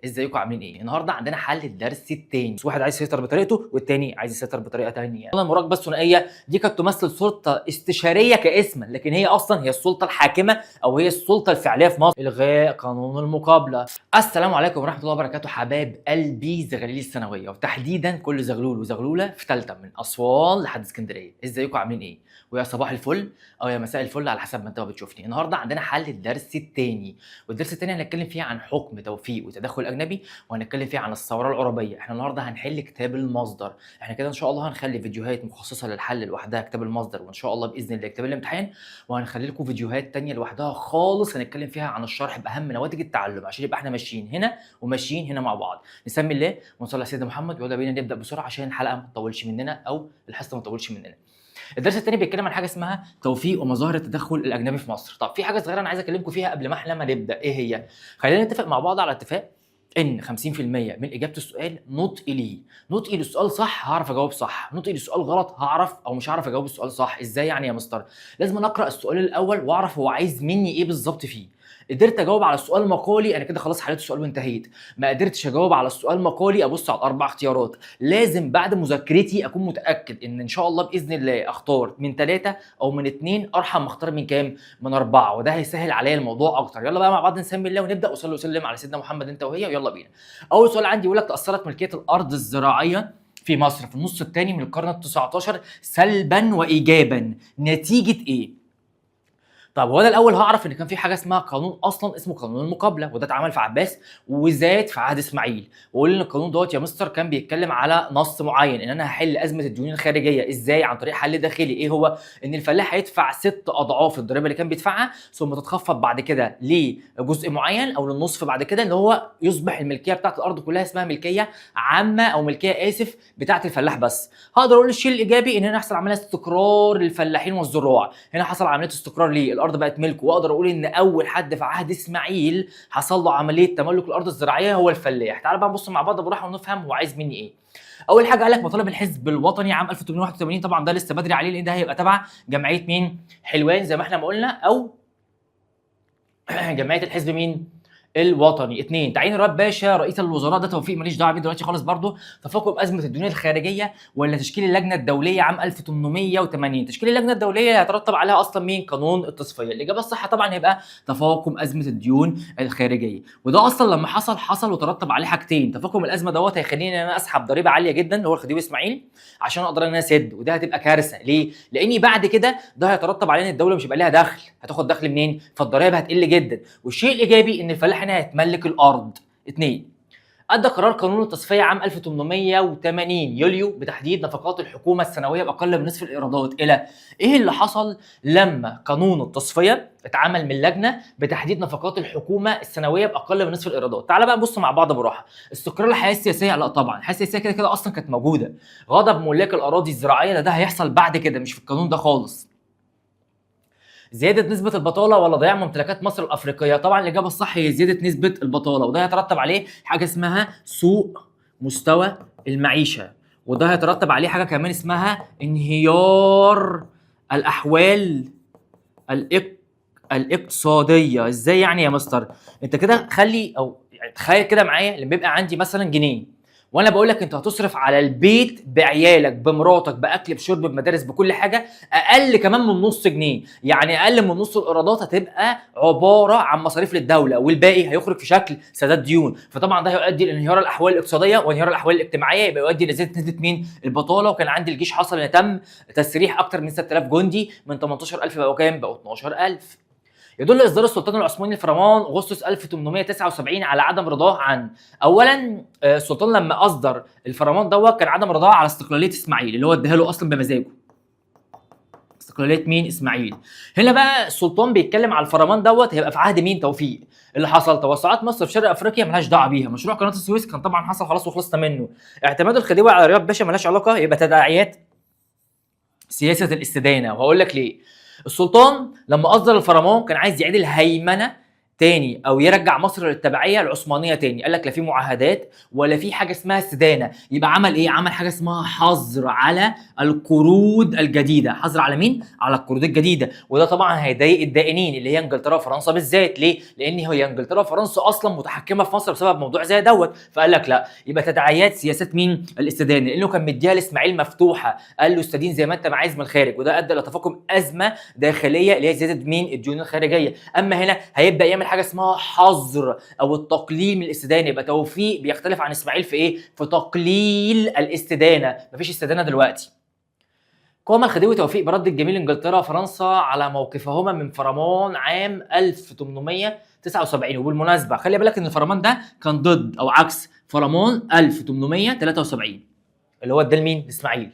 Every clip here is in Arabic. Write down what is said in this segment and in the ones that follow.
ازيكم عاملين ايه؟ النهارده عندنا حل الدرس الثاني، واحد عايز يسيطر بطريقته والتاني عايز يسيطر بطريقه ثانيه. المراقبه الثنائيه دي كانت تمثل سلطه استشاريه كاسما، لكن هي اصلا هي السلطه الحاكمه او هي السلطه الفعليه في مصر. الغاء قانون المقابله. السلام عليكم ورحمه الله وبركاته حبايب قلبي زغاليل الثانويه، وتحديدا كل زغلول وزغلوله في ثالثه من اسوان لحد اسكندريه. ازيكم عاملين ايه؟ ويا صباح الفل او يا مساء الفل على حسب ما انت بتشوفني. النهارده عندنا حل الدرس الثاني، والدرس الثاني هنتكلم فيه عن حكم توفيق وتدخل اجنبي، وهنتكلم فيه عن الثوره العربيه. احنا النهارده هنحل كتاب المصدر. احنا كده ان شاء الله هنخلي فيديوهات مخصصه للحل لوحدها كتاب المصدر، وان شاء الله باذن الله كتاب الامتحان، وهنخلي لكم فيديوهات تانية لوحدها خالص هنتكلم فيها عن الشرح باهم نواتج التعلم، عشان يبقى احنا ماشيين هنا وماشيين هنا مع بعض. نسمي الله ونصلي على سيدنا محمد، ويلا بينا نبدا بسرعه عشان الحلقه ما تطولش مننا او الحصه ما تطولش مننا. الدرس الثاني بيتكلم عن حاجه اسمها توفيق ومظاهر التدخل الاجنبي في مصر. طب في حاجه صغيره انا عايز اكلمكم فيها قبل ما احنا ما نبدا، ايه هي؟ خلينا نتفق مع بعض على اتفاق ان 50% من اجابه السؤال نطق ليه. نطقي للسؤال صح هعرف اجاوب صح، نطقي للسؤال غلط هعرف او مش هعرف اجاوب السؤال صح. ازاي يعني يا مستر؟ لازم اقرا السؤال الاول واعرف هو عايز مني ايه بالظبط فيه. قدرت اجاوب على السؤال مقالي انا كده خلاص حليت السؤال وانتهيت. ما قدرتش اجاوب على السؤال مقالي ابص على الاربع اختيارات. لازم بعد مذاكرتي اكون متاكد ان شاء الله باذن الله اختار من 3 او من 2 ارحم ما اختار من كام؟ من 4، وده هيسهل عليا الموضوع اكتر. يلا بقى مع بعض نسمي الله ونبدا. وصلي وسلم على سيدنا محمد انت وهي، ويلا بينا. اول سؤال عندي يقول لك تاثرت ملكيه الارض الزراعيه في مصر في النص الثاني من القرن ال 19 سلبا وايجابا نتيجه ايه؟ طب هو انا الاول هعرف ان كان في حاجه اسمها قانون اصلا اسمه قانون المقابله، وده اتعمل في عباس وزاد في عهد اسماعيل. واقول ان القانون دوت يا مستر كان بيتكلم على نص معين ان انا هحل ازمه الديون الخارجيه. ازاي؟ عن طريق حل داخلي. ايه هو؟ ان الفلاح هيدفع 6 اضعاف الضريبه اللي كان بيدفعها، ثم تتخفض بعد كده لجزء معين او للنصف بعد كده، اللي هو يصبح الملكيه بتاعت الارض كلها اسمها ملكيه عامه او ملكيه بتاعت الفلاح بس. هقدر اقول الشيء الايجابي ان هنا حصل عمليه استقرار للفلاحين والزراع، هنا حصل عمليه استقرار ليه الارض بقت ملكه. واقدر اقول ان اول حد في عهد اسماعيل حصل له عمليه تملك الارض الزراعيه هو الفلاح. تعال بقى نبص مع بعض براحه ونفهم هو عايز مني ايه. اول حاجه قال لك مطالب الحزب الوطني عام 1881، طبعا ده لسه بدري عليه لان ده هيبقى تبع جمعيه مين؟ حلوان زي ما احنا ما قلنا، او جمعيه الحزب مين؟ الوطني. 2 تعيين رئيس باشا رئيس الوزراء، ده توفيق ماليش دعوه بيه دلوقتي خالص برضه. تفاقم ازمه الديون الخارجيه ولا تشكيل اللجنه الدوليه عام 1880. تشكيل اللجنه الدوليه هيترتب عليها اصلا مين؟ قانون التصفيه. الاجابه الصح طبعا هيبقى تفاقم ازمه الديون الخارجيه، وده اصلا لما حصل وترتب عليه حاجتين. تفاقم الازمه دوت هيخليني ان انا اسحب ضريبه عاليه جدا اللي هو الخديوي اسماعيل عشان اقدر ان انا اسد، وده هتبقى كارثه. ليه؟ لاني بعد كده ده هيترتب عليه ان الدوله مش هيبقى لها دخل، هتاخد دخل منين؟ فالضرائب هتقل جدا. والشيء الايجابي ان الفلاح هنا هيتملك الارض. 2 ادى قرار قانون التصفيه عام 1880 يوليو بتحديد نفقات الحكومه السنويه باقل من نصف الايرادات. الى ايه اللي حصل لما قانون التصفيه اتعمل من لجنه بتحديد نفقات الحكومه السنويه باقل من نصف الايرادات؟ تعال بقى نبص مع بعض براحه. استقرار الحياه السياسيه؟ لا طبعا، الحياه السياسيه كده كده اصلا كانت موجوده. غضب ملاك الاراضي الزراعيه؟ ده هيحصل بعد كده مش في القانون ده خالص. زياده نسبه البطاله ولا ضياع ممتلكات مصر الافريقيه؟ طبعا الاجابه الصح هي زياده نسبه البطاله، وده هيترتب عليه حاجه اسمها سوء مستوى المعيشه، وده هيترتب عليه حاجه كمان اسمها انهيار الاحوال الاقتصاديه. ازاي يعني يا مستر؟ انت كده خلي او يعني تخيل كده معايا لما يبقى عندي مثلا جنيه، وانا بقول لك انت هتصرف على البيت بعيالك بمراتك باكل بشرب بمدارس بكل حاجه اقل كمان من نص جنيه، يعني اقل من نص الايرادات هتبقى عباره عن مصاريف للدوله، والباقي هيخرج في شكل سداد ديون. فطبعا ده هيؤدي لانهيار الاحوال الاقتصاديه وانهيار الاحوال الاجتماعيه، يبقى يؤدي لزياده نسبه مين؟ البطاله. وكان عندي الجيش حصل ان تم تسريح اكثر من 6000 جندي، من 18000 بقوا كام؟ بقوا 12000. يدل اصدار السلطان العثماني الفرمان اغسطس 1879 على عدم رضاه عن اولا السلطان لما اصدر الفرمان دوت كان عدم رضاه على استقلاليه اسماعيل اللي هو اداها له اصلا بمزاجه. استقلاليه مين؟ اسماعيل. هنا بقى السلطان بيتكلم على الفرمان دوت هيبقى في عهد مين؟ توفيق. اللي حصل توسعات مصر في شرق افريقيا ملهاش دعوه بيها. مشروع قناه السويس كان طبعا حصل خلاص وخلصنا منه. اعتماد الخديوي على رياض باشا ملهاش علاقه، يبقى تداعيات سياسه الاستدانه. وهقول لك ليه. السلطان لما اصدر الفرمان كان عايز يعيد الهيمنه تاني او يرجع مصر للتبعيه العثمانيه تاني. قال لك لا في معاهدات ولا في حاجه اسمها استدانه. يبقى عمل ايه؟ عمل حاجه اسمها حظر على القروض الجديده. حظر على مين؟ على القروض الجديده. وده طبعا هيضايق الدائنين اللي هي انجلترا وفرنسا بالذات. ليه؟ لان هي انجلترا وفرنسا اصلا متحكمه في مصر بسبب موضوع زي دوت. فقال لك لا، يبقى تداعيات سياسات مين؟ الاستدانه، لانه كان مديها لاسماعيل مفتوحه، قال له استدين زي ما انت عايز من الخارج، وده ادى الى تفاقم ازمه داخليه اللي هي زياده مين؟ الديون الخارجيه. اما هنا هيبدا يعمل حاجه اسمها حظر او التقليل من الاستدانه. يبقى توفيق بيختلف عن اسماعيل في ايه؟ في تقليل الاستدانه. مفيش استدانه دلوقتي. قام الخديوي توفيق برد الجميل انجلترا وفرنسا على موقفهما من فرمان عام 1879. وبالمناسبه خلي بالك ان الفرمان ده كان ضد او عكس فرمان 1873 اللي هو ادى لمين؟ لاسماعيل.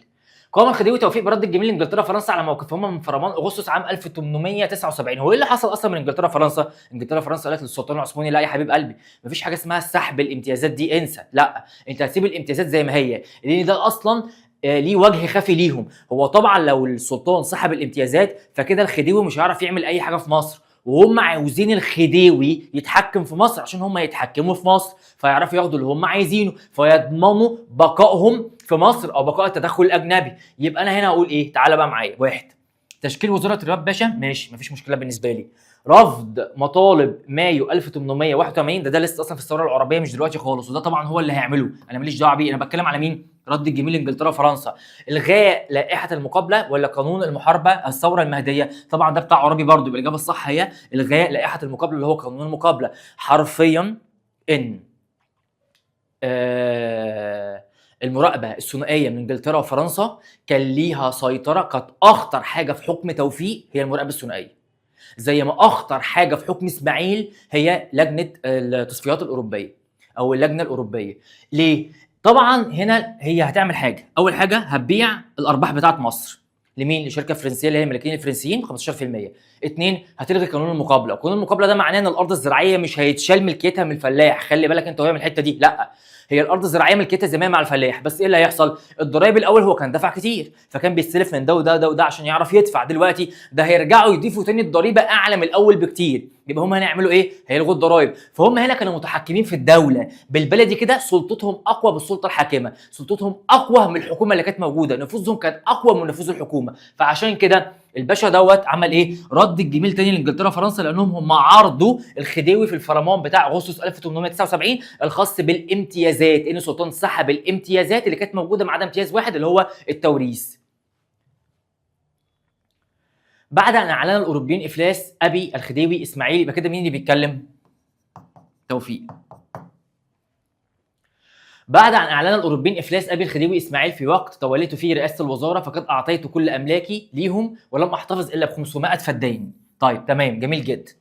قام الخديوي توفيق برد الجميل لانجلترا وفرنسا على موقفهما من فرمان اغسطس عام 1879. هو ايه اللي حصل اصلا من انجلترا وفرنسا؟ انجلترا وفرنسا قالت للسلطان العثماني لا يا حبيب قلبي، مفيش حاجه اسمها سحب الامتيازات دي، انسى. لا، انت هتسيب الامتيازات زي ما هي، لان ده اصلا ليه وجه خفي ليهم. هو طبعا لو السلطان سحب الامتيازات فكده الخديوي مش هيعرف يعمل اي حاجه في مصر، وهم عاوزين الخديوي يتحكم في مصر عشان هم يتحكموا في مصر فيعرفوا ياخدوا اللي هم عايزينه، فيضمنوا بقائهم في مصر او بقاء التدخل الاجنبي. يبقى انا هنا اقول ايه؟ تعالى بقى معايا. واحد، تشكيل وزاره الرياض باشا، ماشي مفيش مشكله بالنسبه لي. رفض مطالب مايو 1881 ده لسه اصلا في الثوره العربيه مش دلوقتي خالص، وده طبعا هو اللي هيعمله، انا ماليش دعوه بيه، انا بتكلم على مين؟ رد الجميل انجلترا وفرنسا. الغاء لائحه المقابله ولا قانون المحاربه الثوره المهديه؟ طبعا ده بتاع عربي برضه، يبقى الاجابه الصح هي الغاء لائحه المقابله اللي هو قانون المقابله. حرفيا ان المراقبه الثنائيه من انجلترا وفرنسا كان ليها سيطره، كانت اخطر حاجه في حكم توفيق هي المراقبه الثنائيه، زي ما اخطر حاجه في حكم اسماعيل هي لجنه التصفيات الاوروبيه او اللجنه الاوروبيه. ليه؟ طبعا هنا هي هتعمل حاجه، اول حاجه هتبيع الارباح بتاعه مصر لمين؟ لشركه فرنسيه اللي هي الملاكين الفرنسيين ب 15%. اتنين، هتلغي قانون المقابله. قانون المقابله ده معناه ان الارض الزراعيه مش هيتشال ملكيتها من الفلاح، خلي بالك انت وهي من الحته دي، لا، هي الارض الزراعيه ملكيتها زي ما هي مع الفلاح، بس ايه اللي هيحصل؟ الضرايب الاول هو كان دفع كتير فكان بيستلف من ده وده وده عشان يعرف يدفع، دلوقتي ده هيرجعوا يضيفوا تاني الضريبه اعلى من الاول بكتير، يبقى هم هيعملوا ايه؟ هيلغوا الضرايب. فهم هنا كانوا متحكمين في الدوله، بالبلدي كده سلطتهم اقوى بالسلطه الحاكمه، سلطتهم اقوى من الحكومه اللي كانت موجوده، نفوذهم كان اقوى من نفوذ الحكومه. فعشان كده الباشا دوت عمل ايه؟ رد الجميل تاني لانجلترا وفرنسا، لانهم هم عارضوا الخديوي في الفرمان بتاع اغسطس 1879 الخاص بالامتيازات، ان السلطان سحب الامتيازات اللي كانت موجوده ما عدا امتياز واحد اللي هو التوريث. بعد ان اعلن الاوروبيين افلاس ابي الخديوي اسماعيل، يبقى كده مين اللي بيتكلم؟ توفيق. بعد ان اعلن الاوروبيين افلاس ابي الخديوي اسماعيل في وقت توليت فيه رئاسه الوزاره، فقد اعطيت كل املاكي ليهم ولم احتفظ الا ب 500 فدين. طيب تمام، جميل جدا.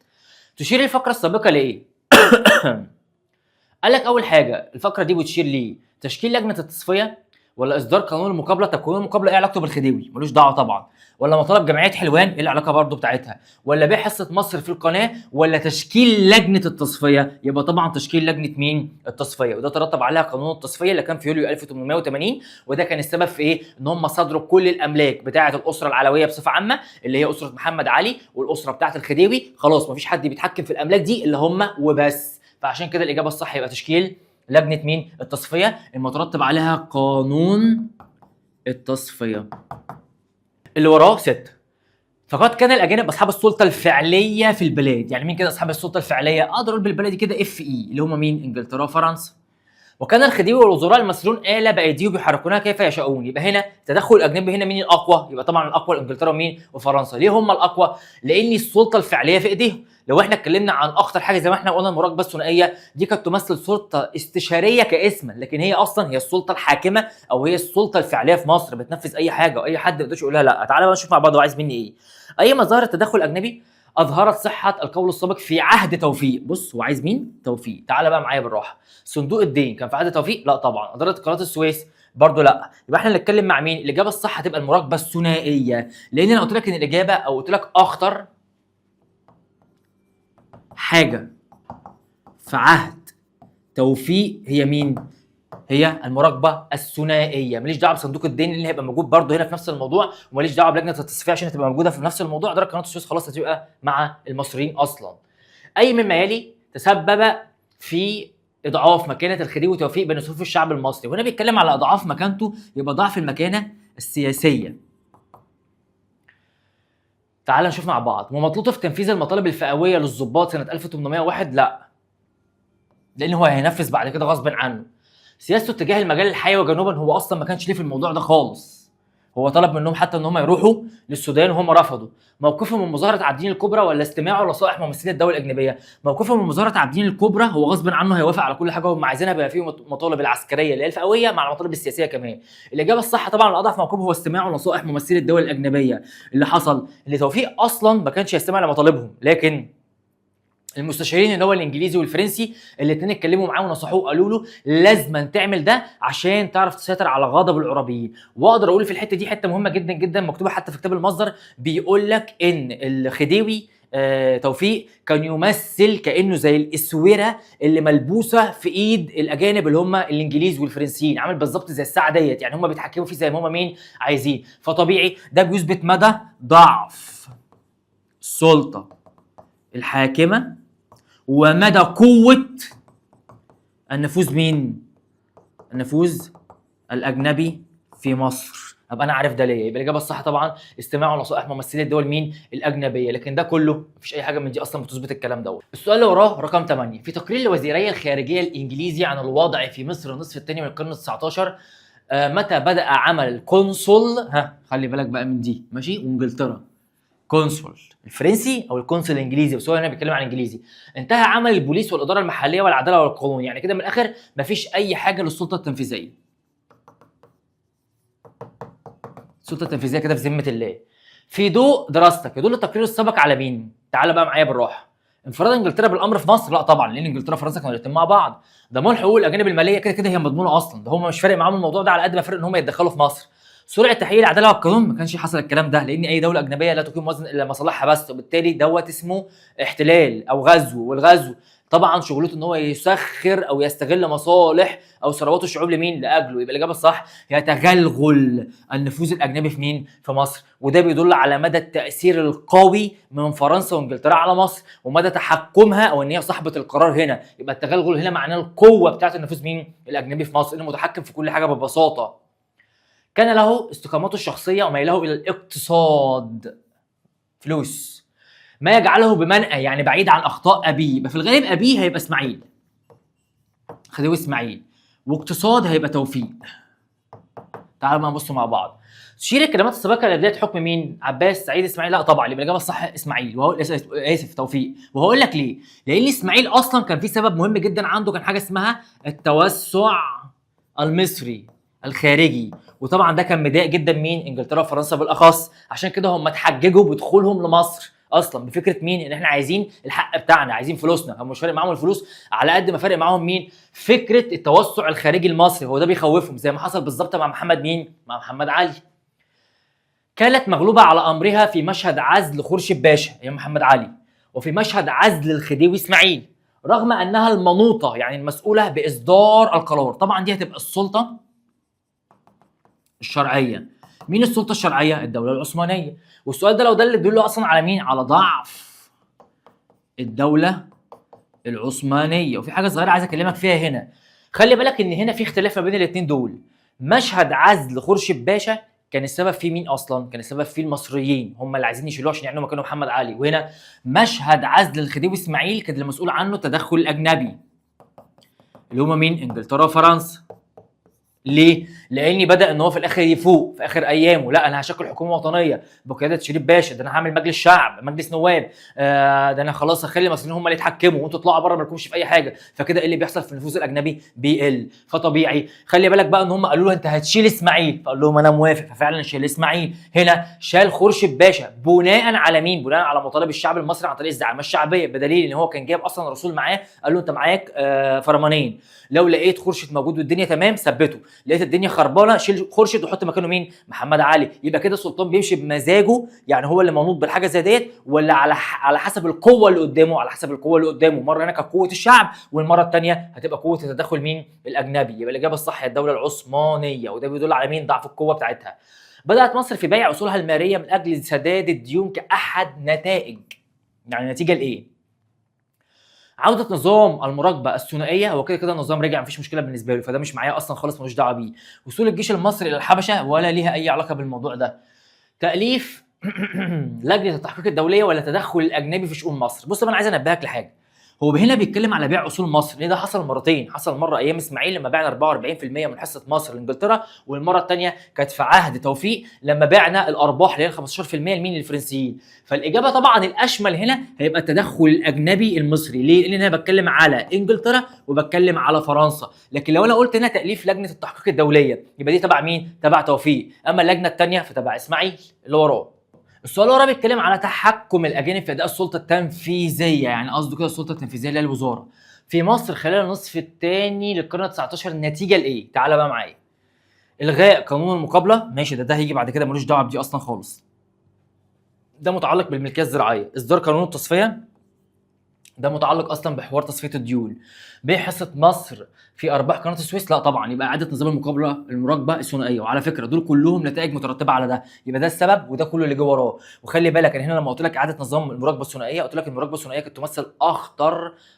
تشير الفقره السابقه لايه؟ قال لك اول حاجه الفقره دي بتشير ليه؟ تشكيل لجنه التصفيه ولا اصدار قانون المقابله؟ طب قانون المقابله ايه علاقته بالخديوي؟ ملوش دعوه طبعا. ولا مطالب جمعيه حلوان ايه العلاقه برضه بتاعتها؟ ولا بيع حصه مصر في القناه؟ ولا تشكيل لجنه التصفيه؟ يبقى طبعا تشكيل لجنه مين؟ التصفيه، وده ترتب عليها قانون التصفيه اللي كان في يوليو 1880، وده كان السبب في ايه؟ ان هم صدروا كل الاملاك بتاعه الاسره العلويه بصفه عامه اللي هي اسره محمد علي والاسره بتاعه الخديوي، خلاص مفيش حد بيتحكم في الاملاك دي الا هم وبس. فعشان كده الاجابه الصح يبقى تشكيل لجنه مين؟ التصفيه المترتب عليها قانون التصفيه. اللي وراه 6. فقد كان الاجانب اصحاب السلطه الفعليه في البلاد. يعني مين كده اصحاب السلطه الفعليه؟ اقدر اقول بالبلدي كده اف اي اللي هم مين؟ انجلترا وفرنسا. وكان الخديوي والوزراء المسؤولون آلة بأيديهم يحركونها كيف يشاءون. يبقى هنا التدخل الأجنبي هنا مين الأقوى؟ يبقى طبعا الأقوى إنجلترا ومين؟ وفرنسا. ليه هم الأقوى؟ لأن السلطة الفعلية في إيديهم. لو احنا اتكلمنا عن أخطر حاجة زي ما احنا قلنا المراقبة الثنائية، دي كانت تمثل سلطة استشارية كاسما، لكن هي أصلا هي السلطة الحاكمة أو هي السلطة الفعلية في مصر، بتنفذ أي حاجة وأي حد ما يقدرش يقول لها لا. تعالى بقى نشوف مع بعض هو عايز مني إيه. أي مظاهر التدخل الأجنبي اظهرت صحه القول السابق في عهد توفيق. بص هو عايز مين؟ توفيق. تعالى بقى معايا بالراحه. صندوق الدين كان في عهد توفيق؟ لا طبعا. اداره قناه السويس؟ برضه لا. يبقى احنا نتكلم مع مين؟ الاجابه الصح هتبقى المراقبه الثنائيه، لان انا قلت لك ان الاجابه او قلت لك اخطر حاجه في عهد توفيق هي مين؟ هي المراقبه الثنائيه. ماليش دعوه بصندوق الدين اللي هيبقى موجود برضه هنا في نفس الموضوع، وماليش دعوه بلجنه التصفيه عشان هتبقى موجوده في نفس الموضوع. اداره قناه السويس خلاص هتبقى مع المصريين اصلا. اي مما يلي تسبب في اضعاف مكانه الخديوي توفيق بين صفوف الشعب المصري. وهنا بيتكلم على اضعاف مكانته، يبقى ضعف المكانه السياسيه. تعال نشوف مع بعض. ومطلوبه في تنفيذ المطالب الفئويه للضباط سنه 1801 لا، لان هو هينفذ بعد كده غصب عنه. سياسته تجاه المجال الحيوي جنوبا هو اصلا ما كانش ليه في الموضوع ده خالص. هو طلب منهم حتى ان هم يروحوا للسودان وهم رفضوا. موقفهم من مظاهره عابدين الكبرى ولا استماعه لنصائح ممثلي الدول الاجنبيه؟ موقفهم من مظاهره عابدين الكبرى هو غصب عنه هيوافق على كل حاجه هم عايزينها بما فيه المطالب العسكريه اللي هي الفئويه مع المطالب السياسيه كمان. الاجابه الصح طبعا الاضعف موقفه هو استماعه لنصائح ممثلي الدول الاجنبيه. اللي حصل ان توفيق اصلا ما كانش يستمع لمطالبهم، لكن المستشارين اللي هو الانجليزي والفرنسي الاثنين اتكلموا معاه ونصحوه وقالوا له لازم تعمل ده عشان تعرف تسيطر على غضب العربيين. واقدر اقول في الحته دي حته مهمه جدا جدا مكتوبه حتى في كتاب المصدر، بيقول لك ان الخديوي توفيق كان يمثل كانه زي الاسوره اللي ملبوسه في ايد الاجانب اللي هم الانجليز والفرنسيين، عامل بالظبط زي الساعه ديت، يعني هم بيتحكموا فيه زي ما هم مين عايزين. فطبيعي ده بيثبت مدى ضعف السلطه الحاكمه ومدى قوة النفوذ مين؟ النفوذ الأجنبي في مصر. أبقى أنا عارف ده ليه. يبقى الإجابة الصح طبعا استماع لنصائح ممثلي الدول مين؟ الأجنبية. لكن ده كله مفيش أي حاجة من دي أصلا بتثبت الكلام دوت. السؤال اللي وراه رقم 8 في تقرير لوزيري الخارجية الإنجليزي عن الوضع في مصر النصف الثاني من القرن ال19 متى بدأ عمل القنصل؟ خلي بالك بقى من دي ماشي، وإنجلترا كونسول الفرنسي او الكونسول الانجليزي، بس هو هنا بيتكلم عن انجليزي. انتهى عمل البوليس والاداره المحليه والعداله والقانون، يعني كده من الاخر مفيش اي حاجه للسلطه التنفيذيه. السلطه التنفيذيه كده في ذمه الله. في ضوء دراستك يدل التقرير السابق على مين؟ تعال بقى معايا بالراحه. انفراد انجلترا بالامر في مصر؟ لا طبعا، لان انجلترا وفرنسا كانوا الاثنين مع بعض. ضمان حقوق الاجانب الماليه كده كده هي مضمونه اصلا، ده هم مش فارق معاهم الموضوع ده على قد ما فارق ان هم يتدخلوا في مصر. سرعه تحقيق العداله والقانون ما كانش حصل الكلام ده، لان اي دوله اجنبيه لا تقيم وزن الا مصالحها بس، وبالتالي دوت اسمه احتلال او غزو. والغزو طبعا شغلته ان هو يسخر او يستغل مصالح او ثروات الشعوب لمين؟ لاجله. يبقى الاجابه الصح هي تغلغل النفوذ الاجنبي في مين؟ في مصر. وده بيدل على مدى التاثير القوي من فرنسا وانجلترا على مصر ومدى تحكمها او ان هي صاحبه القرار هنا. يبقى التغلغل هنا معناه القوه بتاعه النفوذ مين؟ الاجنبي في مصر، انه متحكم في كل حاجه ببساطه. كان له استقامته الشخصيه وميله الى الاقتصاد، فلوس، ما يجعله بمنأى يعني بعيد عن اخطاء ابيه. يبقى في الغالب ابيه هيبقى اسماعيل، خديوي اسماعيل، واقتصاد هيبقى توفيق. تعالوا بقى نبص مع بعض. تشير الكلمات السابقه لبدايه حكم مين؟ عباس، سعيد، اسماعيل؟ لا طبعا، يبقى الاجابه الصح اسماعيل. وهو اسف توفيق. وهقول لك ليه. لان اسماعيل اصلا كان في سبب مهم جدا عنده، كان حاجه اسمها التوسع المصري الخارجي، وطبعا ده كان مضايق جدا مين؟ انجلترا وفرنسا بالاخص. عشان كده هم اتحججوا بدخولهم لمصر اصلا بفكره مين؟ ان احنا عايزين الحق بتاعنا، عايزين فلوسنا. هم مش فارق معاهم الفلوس على قد ما فارق معاهم مين؟ فكره التوسع الخارجي المصري. هو ده بيخوفهم زي ما حصل بالظبط مع محمد مين؟ مع محمد علي. كانت مغلوبه على امرها في مشهد عزل خورشيد باشا ايام محمد علي، وفي مشهد عزل الخديوي اسماعيل، رغم انها المنوطه يعني المسؤوله باصدار القرار. طبعا دي هتبقى السلطه الشرعيه. مين السلطه الشرعيه؟ الدوله العثمانيه. والسؤال ده لو ده اللي بيدل اصلا على مين؟ على ضعف الدوله العثمانيه. وفي حاجه صغيره عايز اكلمك فيها هنا، خلي بالك ان هنا في اختلاف ما بين الاثنين دول. مشهد عزل خورشيد باشا كان السبب فيه مين اصلا؟ كان السبب فيه المصريين، هم اللي عايزين يشيلوه عشان يعملوا مكانه محمد علي. وهنا مشهد عزل الخديوي اسماعيل كان المسؤول عنه التدخل الاجنبي اللي هم مين؟ انجلترا وفرنسا. ليه؟ لاني بدا ان هو في الاخر يفوق في اخر ايامه، لا انا هشكل حكومه وطنيه بقياده شريف باشا، ده انا هعمل مجلس شعب، مجلس نواب، ده انا خلاص هخلي المصريين هم اللي يتحكموا وانتوا اطلعوا بره ما لكمش في اي حاجه. فكده ايه اللي بيحصل في النفوذ الاجنبي؟ بيقل. فطبيعي خلي بالك بقى ان هم قالوا له انت هتشيل اسماعيل، فقال لهم انا موافق، ففعلا شال اسماعيل. هنا شال خورشيد باشا بناء على مين؟ بناء على مطالب الشعب المصري عن طريق الزعامه الشعبيه، بدليل ان هو كان جايب اصلا رسول معاه قال له انت معاك فرمانين، لو لقيت خورشيد موجود والدنيا تمام ثبته، لقيت الدنيا خربانه شيل خورشيد وحط مكانه مين؟ محمد علي. يبقى كده السلطان بيمشي بمزاجه، يعني هو اللي منوط بالحاجه زي ديت، ولا على حسب القوه اللي قدامه؟ على حسب القوه اللي قدامه. مره هنا كانت قوه الشعب، والمره الثانيه هتبقى قوه التدخل مين؟ الاجنبي. يبقى الاجابه الصح هي الدوله العثمانيه، وده بيدل على مين؟ ضعف القوه بتاعتها. بدات مصر في بيع اصولها الماليه من اجل سداد الديون كاحد نتائج، يعني نتيجه لايه؟ عوده نظام المراقبه الثنائيه، هو كده كده النظام رجع مفيش مشكله بالنسبه له، فده مش معايا اصلا خالص، ملوش دعوه بيه. وصول الجيش المصري الى الحبشه ولا ليها اي علاقه بالموضوع ده. تاليف لجنه التحقيق الدوليه ولا تدخل الاجنبي في شؤون مصر. بص انا عايز انبهك لحاجه، هو هنا بيتكلم على بيع اصول مصر، ليه ده حصل مرتين، حصل مره ايام اسماعيل لما بعنا 44% من حصه مصر لانجلترا، والمره الثانيه كانت في عهد توفيق لما بعنا الارباح اللي هي 15% لمين؟ للفرنسيين. فالاجابه طبعا الاشمل هنا هيبقى التدخل الاجنبي المصري، ليه؟ لان انا بتكلم على انجلترا وبتكلم على فرنسا، لكن لو انا قلت هنا تاليف لجنه التحقيق الدوليه يبقى دي تبع مين؟ تبع توفيق، اما اللجنه الثانيه فتبع اسماعيل اللي وراه. السؤال اللي وراه بيتكلم على تحكم الاجانب في اداء السلطه التنفيذيه، يعني قصده كده السلطه التنفيذيه اللي هي الوزاره في مصر خلال النصف الثاني للقرن 19. النتيجه لايه؟ تعالى بقى معايا. الغاء قانون المقابله، ماشي، ده هيجي بعد كده، ملوش دعوه بدي اصلا خالص، ده متعلق بالملكيه الزراعيه. اصدار قانون التصفيه، ده متعلق اصلا بحوار تصفيه الديون. بحصه مصر في ارباح قناه السويس، لا طبعا، يبقى اعاده نظام المقابله المراقبه الثنائيه. وعلى فكره دول كلهم نتائج مترتبه على ده، يبقى ده السبب وده كله اللي جه وراه. وخلي بالك انا هنا لما قلت لك اعاده نظام المراقبه الثنائيه، قلت لك المراقبه الثنائيه كانت تمثل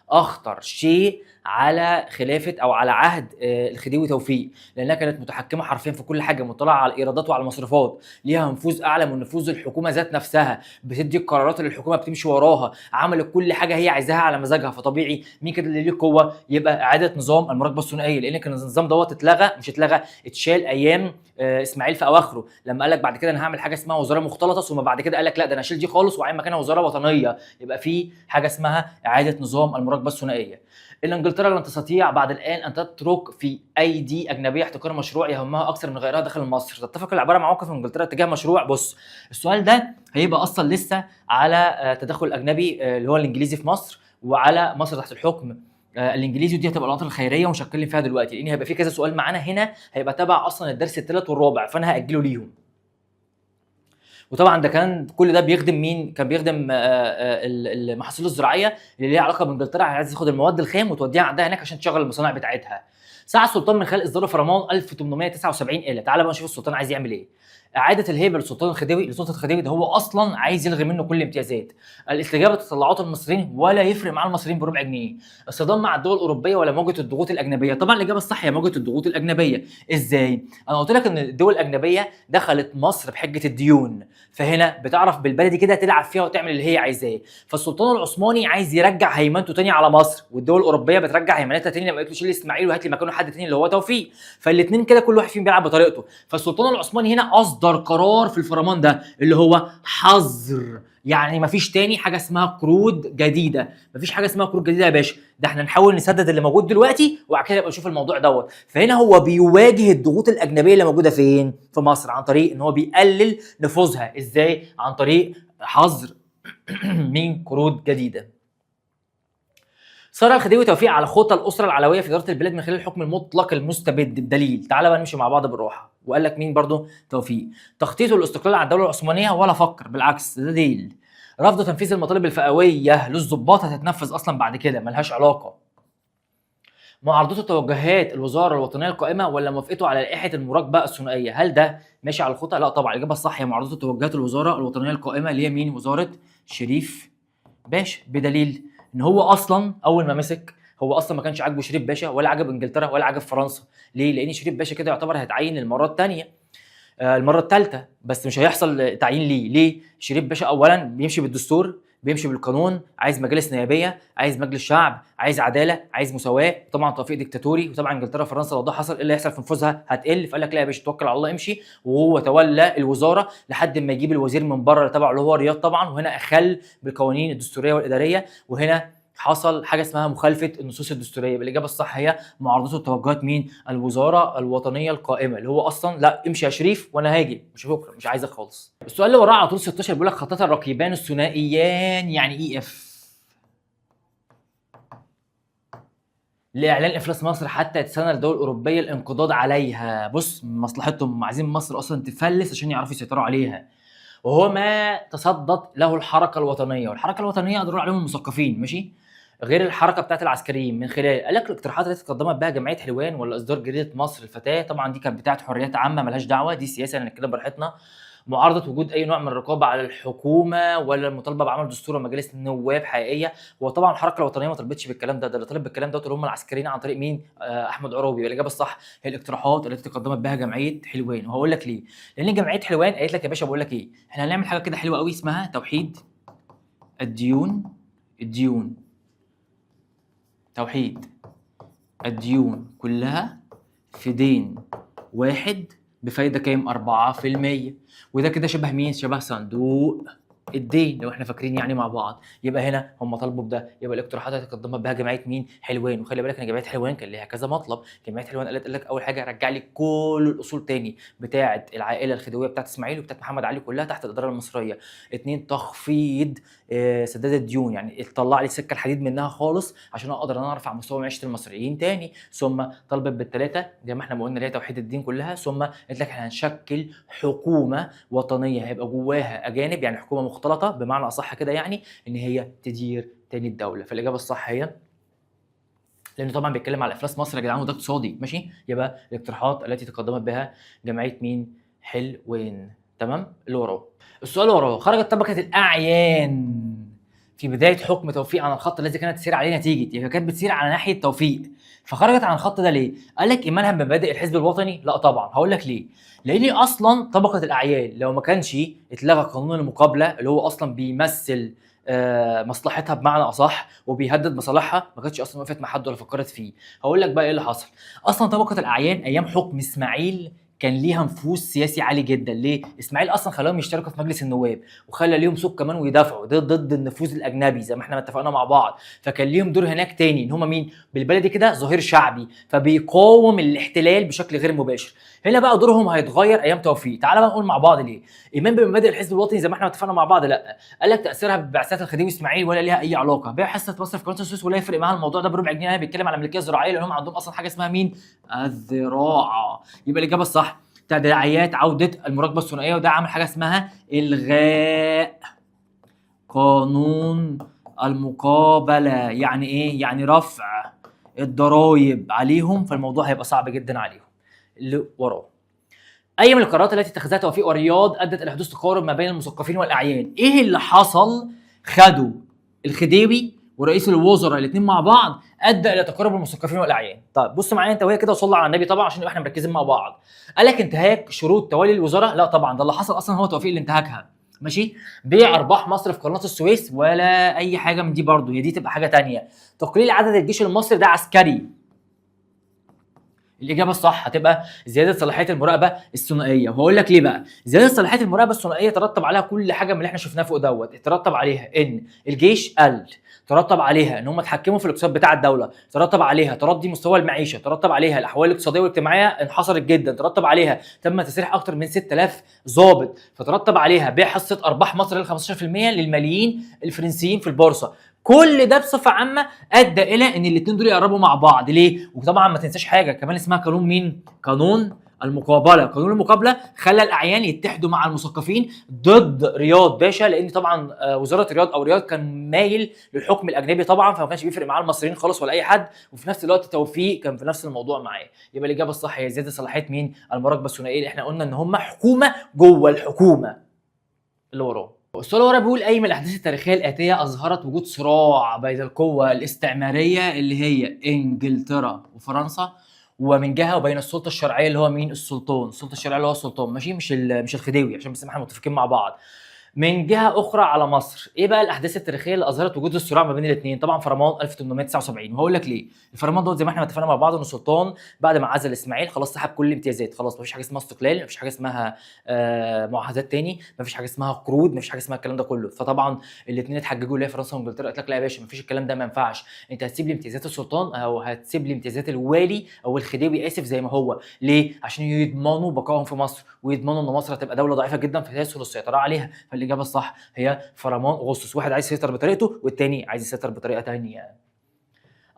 اخطر شيء على خلافه او على عهد الخديوي توفيق، لانها كانت متحكمه حرفيا في كل حاجه، مطلعه على الايرادات وعلى المصروفات، ليها نفوذ اعلى من نفوذ الحكومه ذات نفسها، بتدي القرارات اللي الحكومه بتمشي وراها، عملت كل حاجه هي عايزاها على مزاجها. فطبيعي مين كده اللي ليه قوه؟ يبقى اعاده نظام المراقبه الثنائيه، لان كان النظام دوت اتلغى، مش اتلغى، اتشال ايام اسماعيل في اواخره، لما قال لك بعد كده انا هعمل حاجه اسمها وزاره مختلطه، ثم بعد كده قال لك لا ده انا اشيل دي خالص واعين مكانها وزاره وطنيه. يبقى في حاجه اسمها اعاده نظام المراقبه الثنائيه. ان انجلترا لن تستطيع بعد الان ان تترك في ايدي اجنبيه احتكار مشروع يهمها اكثر من غيرها داخل مصر. تتفق العباره مع موقف انجلترا تجاه مشروع. بص السؤال ده هيبقى اصلا لسه على تدخل اجنبي اللي هو الانجليزي في مصر، وعلى مصر تحت الحكم الانجليزي، ودي هتبقى الانظمه الخيريه ومش هتكلم فيها دلوقتي، لان هيبقى في كذا سؤال معانا هنا هيبقى تبع اصلا الدرس الثالث والرابع، فانا هاجله ليهم. وطبعا ده كان كل ده بيخدم مين؟ كان بيخدم المحاصيل الزراعيه اللي ليها علاقه بانجلترا، عايز تاخد المواد الخام وتوديها عندها هناك عشان تشغل المصانع بتاعتها. سعى السلطان من خلال اصدار فرمان 1879 الى، تعالى بقى نشوف السلطان عايز يعمل ايه. اعاده الهيبه للسلطان الخديوي، لسلطه الخديوي ده هو اصلا عايز يلغي منه كل الامتيازات. الاستجابه لتطلعات المصريين ولا يفرق مع المصريين بربع جنيه. الصدام مع الدول الاوروبيه ولا موجه الضغوط الاجنبيه. طبعا الاجابه الصح هي موجه الضغوط الاجنبيه. ازاي؟ انا قلت لك ان الدول الاجنبيه دخلت مصر بحجه الديون، فهنا بتعرف بالبلدي كده تلعب فيها وتعمل اللي هي عايزاه. فالسلطان العثماني عايز يرجع هيمنته تاني على مصر، والدول الاوروبيه بترجع هيمنتها تاني لما قالت له شيل اسماعيل وهات لي مكانه حد تاني اللي هو توفيق. فالاثنين كده كل واحد فيهم بيلعب بطريقته. فالسلطان العثماني هنا اصدر قرار في الفرمان ده اللي هو حظر، يعني مفيش تاني حاجه اسمها قروض جديده، مفيش حاجه اسمها قروض جديده يا باشا، ده احنا نحاول نسدد اللي موجود دلوقتي وبعد كده يبقى نشوف الموضوع دوت. فهنا هو بيواجه الضغوط الاجنبيه اللي موجوده فين؟ في مصر، عن طريق ان هو بيقلل نفوذها. ازاي؟ عن طريق حظر من قروض جديده. صار الخديوي توفيق على خطى الاسره العلويه في اداره البلاد من خلال الحكم المطلق المستبد. الدليل، تعالى بقى نمشي مع بعض بالراحه. وقال لك مين برضه؟ توفيق. تخطيطه للاستقلال على الدوله العثمانيه ولا فكر، بالعكس ده دليل. رفض تنفيذ المطالب الفئويه للضباط هتتنفذ اصلا بعد كده، ملهاش علاقه. معارضته توجهات الوزاره الوطنيه القائمه ولا موافقته على لائحه المراقبه الثنائيه، هل ده ماشي على الخطى؟ لا طبعا، الاجابه الصح هي معارضته توجهات الوزاره الوطنيه القائمه اللي هي مين؟ وزاره شريف باشا. بدليل ان هو اصلا اول ما مسك هو اصلا ما كانش عاجبه شريف باشا ولا عجب انجلترا ولا عجب فرنسا. ليه؟ لان شريف باشا كده يعتبر هيتعين المره الثانيه المره الثالثه، بس مش هيحصل تعيين ليه. ليه؟ شريف باشا اولا بيمشي بالدستور، بيمشي بالقانون، عايز مجالس نيابيه، عايز مجلس شعب، عايز عداله، عايز مساواه. طبعا توفيق ديكتاتوري، وطبعا انجلترا فرنسا لو ده حصل ايه اللي هيحصل؟ في نفوذها هتقل. فقال لك لا يا باشا توكل على الله امشي، وهو تولى الوزاره لحد ما يجيب الوزير من بره اللي تبعه اللي هو رياض طبعا. وهنا اخل بالقوانين الدستوريه والاداريه، وهنا حصل حاجه اسمها مخالفه النصوص الدستوريه. بالاجابه الصح هي معارضته توجهات مين؟ الوزاره الوطنيه القائمه، اللي هو اصلا لا امشي يا شريف وانا هاجي، مش شكرا مش عايزك خالص. السؤال اللي وراه على طول 16 بيقول لك خطط الرقيبان الثنائيان يعني ايه اف لاعلان افلاس مصر حتى يتسنى الدول الاوروبيه الانقضاض عليها. بص مصلحتهم عايزين مصر اصلا تفلس عشان يعرفوا يسيطروا عليها، وهو ما تصدت له الحركه الوطنيه. والحركه الوطنيه قدروا عليهم المثقفين، ماشي، غير الحركه بتاعت العسكريين. من خلال قال لك الاقتراحات التي تقدمت بها جمعيه حلوان ولا اصدار جريده مصر الفتاه، طبعا دي كانت بتاعت حريات عامه ملهاش دعوه، دي سياسه نتكلم براحتنا. معارضه وجود اي نوع من الرقابه على الحكومه ولا المطالبه بعمل دستور ومجالس النواب حقيقيه. وطبعا الحركه الوطنيه ما طلبتش بالكلام ده اللي طلب بالكلام ده هم العسكريين عن طريق مين؟ احمد عروبي. والاجابه الصح هي الاقتراحات التي تقدمت بها جمعيه حلوان. وهقول لك ليه. لان جمعيه حلوان قالت لك يا باشا بقول لك ايه، احنا هنعمل حاجه كده حلوه قوي اسمها توحيد الديون توحيد الديون كلها في دين واحد بفايده كام؟ 4%. وده كده شبه مين؟ شبه صندوق الدين لو احنا فاكرين يعني مع بعض. يبقى هنا هم طالبوا بده، يبقى الاقتراحات اللي تقدمت بها جمعيه مين؟ حلوان. وخلي بالك ان جمعيه حلوان كان ليها كذا مطلب. جمعيه حلوان قال لك اول حاجه رجع لي كل الاصول تاني بتاعه العائله الخديويه بتاعه اسماعيل وبتاعه محمد علي كلها تحت الاداره المصريه. 2 تخفيض سداد الديون، يعني طلع لي السكه الحديد منها خالص عشان اقدر ان انا ارفع مستوى معيشه المصريين تاني. ثم طلبت بالثلاثه زي ما احنا ما قلنا اللي هي توحيد الدين كلها. ثم قالت لك احنا هنشكل حكومه وطنيه هيبقى جواها اجانب، يعني حكومه مختلطه بمعنى اصح كده، يعني ان هي تدير تاني الدوله. فالاجابه الصح هي، لانه طبعا بيتكلم على افلاس مصر يا جدعان وده اقتصادي ماشي. يبقى الاقتراحات التي تقدمت بها جمعيه مين؟ حلوان. تمام. اللي وراه السؤال وراه، خرجت طبقه الاعيان في بدايه حكم توفيق عن الخط الذي كانت تسير عليه نتيجه، يعني كانت بتسير على ناحيه توفيق. فخرجت عن الخط ده ليه؟ قال لك ايمانها بمبادئ الحزب الوطني؟ لا طبعا. هقول لك ليه. لان اصلا طبقه الاعيان لو ما كانش اتلغى قانون المقابله اللي هو اصلا بيمثل مصلحتها بمعنى اصح وبيهدد مصالحها، ما كانتش اصلا وقفت مع حد ولا فكرت فيه. هقول لك بقى ايه اللي حصل. اصلا طبقه الاعيان ايام حكم اسماعيل كان ليها نفوذ سياسي عالي جدا. ليه؟ اسماعيل اصلا خلاهم يشتركوا في مجلس النواب وخلى ليهم صوت كمان ويدافعوا ضد النفوذ الاجنبي زي ما احنا اتفقنا مع بعض. فكان ليهم دور هناك تاني ان هم مين؟ بالبلدي كده ظهير شعبي، فبيقاوم الاحتلال بشكل غير مباشر. هنا بقى دورهم هيتغير ايام توفيق. تعال بقى نقول مع بعض ليه. ايمان بمبادئ الحزب الوطني زي ما احنا اتفقنا مع بعض لا. قال لك تاثيرها ببعثات الخديوي اسماعيل ولا ليها اي علاقه. بيع حصه مصر في قناه السويس ولا يفرق معاها الموضوع ده بربع جنيه. بيتكلم على الملكيه الزراعيه لان هم عندهم اصلا حاجه اسمها مين؟ الزراعه. يبقى الاجابه الصح تداعيات عودة المراقبة الثنائية، وده عامل حاجة اسمها إلغاء قانون المقابلة. يعني إيه؟ يعني رفع الضرايب عليهم، فالموضوع هيبقى صعب جدا عليهم. اللي وراه، أي من القرارات التي اتخذها توفيق ورياض أدت إلى حدوث تقارب ما بين المثقفين والأعيان؟ إيه اللي حصل؟ خدوا الخديوي ورئيس الوزراء الاثنين مع بعض ادى الى تقارب المثقفين والاعيان. طيب بص معايا انت وهي كده وصلى على النبي طبعا عشان نبقى احنا مركزين مع بعض. قال لك انتهاك شروط تولي الوزراء؟ لا طبعا. ده اللي حصل اصلا هو توفيق اللي انتهكها ماشي. بيع ارباح مصر في قناه السويس ولا اي حاجه من دي برضه، هي دي تبقى حاجه ثانيه. تقليل عدد الجيش المصري ده عسكري. الاجابه الصح هتبقى زياده صلاحيه المراقبه الثنائيه. وهقول لك ليه بقى. زياده صلاحيه المراقبه الثنائيه ترتب عليها كل حاجه من اللي احنا شفناها فوق دوت. ترتب عليها ان الجيش قل، ترتب عليها ان هم اتحكموا في الاقتصاد بتاع الدوله، ترتب عليها تردي مستوى المعيشه، ترتب عليها الاحوال الاقتصاديه والاجتماعيه انحصرت جدا، ترتب عليها تم تسريح اكثر من 6000 ضابط، فترتب عليها بيع حصه ارباح مصر ل 15% للماليين الفرنسيين في البورصه. كل ده بصفه عامه ادى الى ان الاثنين دول يقربوا مع بعض. ليه؟ وطبعا ما تنساش حاجه كمان اسمها قانون مين؟ قانون المقابله. قانون المقابله خلى الاعيان يتحدوا مع المثقفين ضد رياض باشا، لان طبعا وزاره رياض او رياض كان مايل للحكم الاجنبي طبعا، فما كانش بيفرق معاه المصريين خالص ولا اي حد. وفي نفس الوقت توفيق كان في نفس الموضوع معاه. يبقى الاجابه الصح هي زياده صلاحيه مين؟ المراقبه الثنائيه اللي احنا قلنا ان هم حكومه جوه الحكومه. اللي وراه السؤال ورا بيقول اي من الاحداث التاريخيه الاتيه اظهرت وجود صراع بين القوى الاستعماريه اللي هي انجلترا وفرنسا ومن جهه وبين السلطه الشرعيه اللي هو مين؟ السلطان. السلطه الشرعيه اللي هو السلطان ماشي، مش الخديوي عشان بس احنا متفقين مع بعض. من جهه اخرى على مصر. ايه بقى الاحداث التاريخيه اللي اظهرت وجود الصراع ما بين الاثنين؟ طبعا فرمان 1879. وهقول لك ليه. الفرمان دوت زي ما احنا اتفقنا مع بعض ان السلطان بعد ما عزل اسماعيل خلاص سحب كل الامتيازات، خلاص مفيش حاجه اسمها استقلال، مفيش حاجه اسمها معاهدات تاني، مفيش حاجه اسمها قروض، مفيش حاجه اسمها الكلام ده كله. فطبعا الاثنين اتحججوا اللي هي فرنسا وانجلترا، قالت لك لا يا باشا مفيش الكلام ده، ما ينفعش. انت هتسيب لي امتيازات السلطان او هتسيب لي امتيازات الوالي او الخديوي اسف زي ما هو. ليه؟ عشان يضمنوا بقائهم في مصر ويضمنوا ان مصر هتبقى دوله ضعيفه جدا فيسهل السيطره عليها. فالاجابه الصح هي فرمان اغسطس. واحد عايز يسيطر بطريقته والتاني عايز يسيطر بطريقه ثانيه.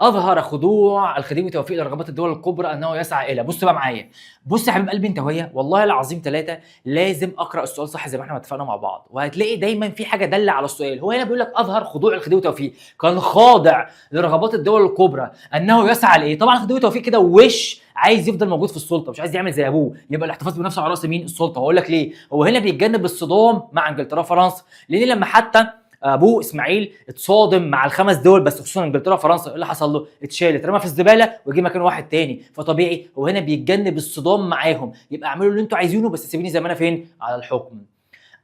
اظهر خضوع الخديوي توفيق لرغبات الدول الكبرى انه يسعى الى. بص بقى معايا، بص يا حبيب قلبي انت وهي، والله العظيم ثلاثه لازم اقرا السؤال صح زي ما احنا اتفقنا مع بعض، وهتلاقي دايما في حاجه داله على السؤال. هو هنا بيقول لك اظهر خضوع الخديوي توفيق كان خاضع لرغبات الدول الكبرى انه يسعى لايه؟ طبعا الخديوي توفيق كده وش عايز يفضل موجود في السلطه، مش عايز يعمل زي ابوه، يبقى الاحتفاظ بنفسه على راس مين؟ السلطه. وهقول لك ليه. هو هنا بيتجنب الصدام مع انجلترا وفرنسا، لان لما حتى ابوه اسماعيل اتصادم مع الخمس دول بس خصوصا انجلترا وفرنسا، ايه اللي حصل له؟ اتشال، اترمى في الزباله وجي مكانه واحد تاني. فطبيعي هو هنا بيتجنب الصدام معاهم، يبقى اعملوا اللي انتوا عايزينه بس سيبوني زي ما انا فين؟ على الحكم.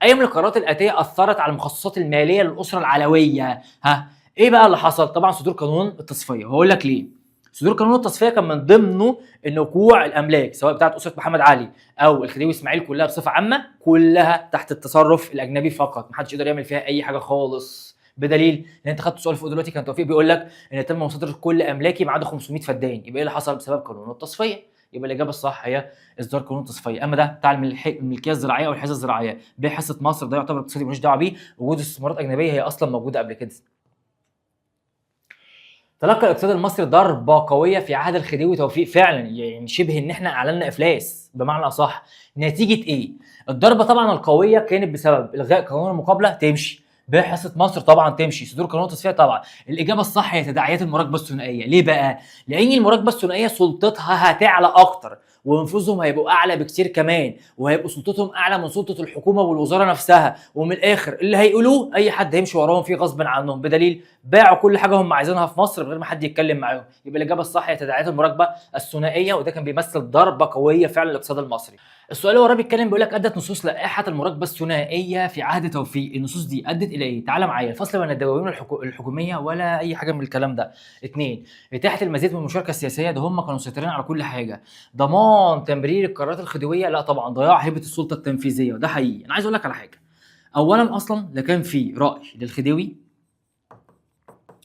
اي من القرارات الاتيه اثرت على المخصصات الماليه للاسره العلويه؟ ها، ايه بقى اللي حصل؟ طبعا صدور قانون التصفيه. وهقول لك ليه. صدور قانون التصفيه كان من ضمنه ان وقوع الاملاك سواء بتاعت اسره محمد علي او الخديوي اسماعيل كلها بصفه عامه كلها تحت التصرف الاجنبي فقط، محدش يقدر يعمل فيها اي حاجه خالص. بدليل ان انت خدت سؤال فوق دلوقتي كان توفيق بيقول لك ان تم مصادره كل املاكي ما عدا 500 فدان، يبقى ايه اللي حصل؟ بسبب قانون التصفيه. يبقى الاجابه الصح هي اصدار قانون التصفيه. اما ده بتاع الملكيه الزراعيه او الحصه الزراعيه بحصه مصر ده يعتبر اقتصادي ملوش دعوه بيه، وجود استثمارات اجنبيه هي اصلا موجوده قبل كده. تلقى الاقتصاد المصري ضربه قويه في عهد الخديوي توفيق، فعلا يعني شبه ان احنا اعلنا افلاس بمعنى اصح. نتيجه ايه؟ الضربه طبعا القويه كانت بسبب الغاء قانون المقابله تمشي، بحصه مصر طبعا تمشي، صدور قانون التصفيه طبعا. الاجابه الصح هي تداعيات المراقبه الثنائيه. ليه بقى؟ لان المراقبه الثنائيه سلطتها هتعلى اكتر ونفوذهم هيبقوا اعلى بكتير كمان، وهيبقوا سلطتهم اعلى من سلطه الحكومه والوزاره نفسها، ومن الاخر اللي هيقولوه اي حد هيمشي وراهم فيه غصب عنهم. بدليل باعوا كل حاجه هم عايزينها في مصر من غير ما حد يتكلم معاهم. يبقى الاجابه الصح هي تداعيات المراقبه الثنائيه، وده كان بيمثل ضربه قويه فعلا للاقتصاد المصري. السؤال اللي وراه بيتكلم بيقول لك ادت نصوص لائحه المراقبه الثنائيه في عهد توفيق، النصوص دي ادت الى ايه؟ تعالى معايا. الفصل بين الدواوين الحكوميه ولا اي حاجه من الكلام ده. اثنين، اتاحه المزيد من المشاركه السياسيه، ده هم كانوا مسيطرين على كل حاجه. ضمان تمرير القرارات الخديويه، لا طبعا. ضياع هيبه السلطه التنفيذيه، وده حقيقي. انا عايز اقول لك على حاجه. اولا اصلا لا كان في راي للخديوي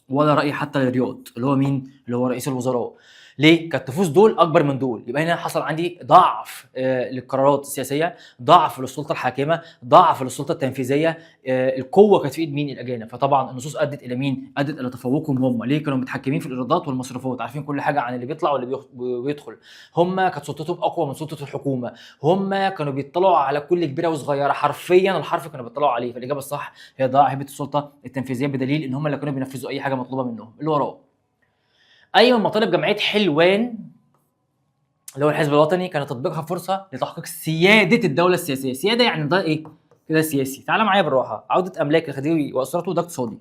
ولا راي حتى للرياض اللي هو مين؟ اللي هو رئيس الوزراء. ليه؟ كانت نفوذ دول اكبر من دول، يبقى هنا حصل عندي ضعف للقرارات السياسيه، ضعف للسلطه الحاكمه، ضعف للسلطه التنفيذيه. القوه كانت في ايد مين؟ الاجانب. فطبعا النصوص ادت الى مين؟ ادت الى تفوقهم هم. ليه؟ كانوا متحكمين في الايرادات والمصروفات، عارفين كل حاجه عن اللي بيطلع واللي بيدخل. هم كانت سلطتهم اقوى من سلطه الحكومه، هم كانوا بيطلعوا على كل كبيره وصغيره، حرفيا الحرف كانوا بيطلعوا عليه. فالاجابه الصح هي ضياع هيبه السلطه التنفيذيه، بدليل ان هم اللي كانوا بينفذوا اي حاجه مطلوبه منهم. اللي وراه، اي من مطالب جمعيه حلوان اللي هو الحزب الوطني كان تطبيقها فرصه لتحقيق سياده الدوله السياسيه. سياده يعني ده ايه؟ كده سياسي. تعال معايا بالراحه. عوده املاك الخديوي واسرته ده اقتصادي.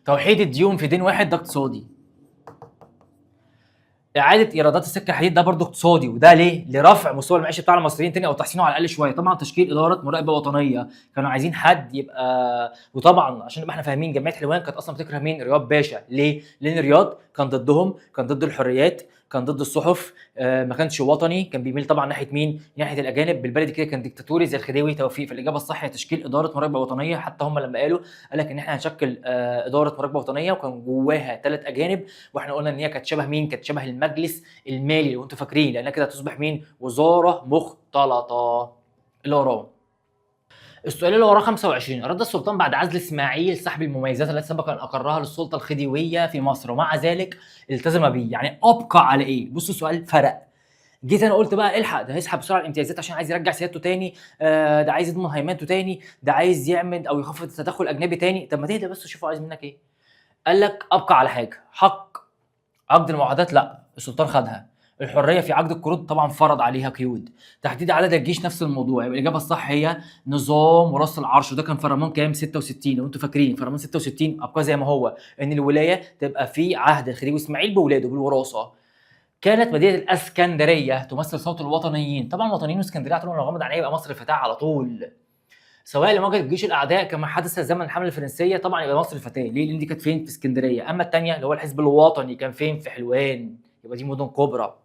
توحيد الديون في دين واحد ده اقتصادي. اعاده ايرادات السكه الحديد ده برضه اقتصادي، وده ليه؟ لرفع مستوى المعيشه بتاع المصريين تاني او تحسينه على الاقل شويه. طبعا تشكيل اداره مراقبه وطنيه، كانوا عايزين حد يبقى، وطبعا عشان نبقى احنا فاهمين جمعيه حلوان كانت اصلا بتكره مين؟ رياض باشا. ليه؟ لان رياض كان ضدهم، كان ضد الحريات، كان ضد الصحف، ما كانش وطني، كان بيميل طبعا ناحيه مين؟ ناحيه الاجانب. بالبلدي كده كان ديكتاتوري زي الخديوي توفيق. فالاجابه الصح هي تشكيل اداره مراقبه وطنيه. حتى هم لما قالوا قال لك ان احنا هنشكل اداره مراقبه وطنيه، وكان جواها 3 اجانب، واحنا قلنا ان هي كانت شبه مين؟ كانت شبه المجلس المالي لو انتوا فاكرين، لانها كده هتصبح مين؟ وزاره مختلطه. اللي وراه، السؤال اللي وراه 25، رد السلطان بعد عزل اسماعيل سحب المميزات التي سبق ان اقرها للسلطه الخديويه في مصر ومع ذلك التزم به، يعني ابقى على ايه؟ بصوا السؤال فرق. جيت انا قلت بقى الحق ده هيسحب بسرعه الامتيازات عشان عايز يرجع سيادته تاني، ده عايز يضمن هيمنته تاني، ده عايز يعمل او يخفض التدخل الاجنبي تاني. طب ما تهدى بس شوفوا عايز منك ايه. قال لك ابقى على حاجه، حق عقد المعاهدات لا السلطان خدها، الحريه في عقد القروض طبعا فرض عليها قيود، تحديد عدد الجيش نفس الموضوع. يبقى الاجابه الصح هي نظام وراث العرش، وده كان فرمان كام؟ 66. لو انتوا فاكرين فرمان 66 ابقى زي ما هو، ان الولايه تبقى في عهد الخديوي اسماعيل بولاده بالوراثه. كانت مدينه الاسكندريه تمثل صوت الوطنيين، طبعا الوطنيين واسكندريه هتقولوا لو غمض عينيا يبقى مصر الفتاه على طول، سواء لمواجهه جيوش الاعداء كما حدث زمن الحمله الفرنسيه. طبعا يبقى مصر الفتاه. ليه؟ لان دي كانت فين؟ في اسكندريه. اما الثانيه اللي هو الحزب الوطني كان فين؟ في حلوان. يبقى دي مدن كبرى.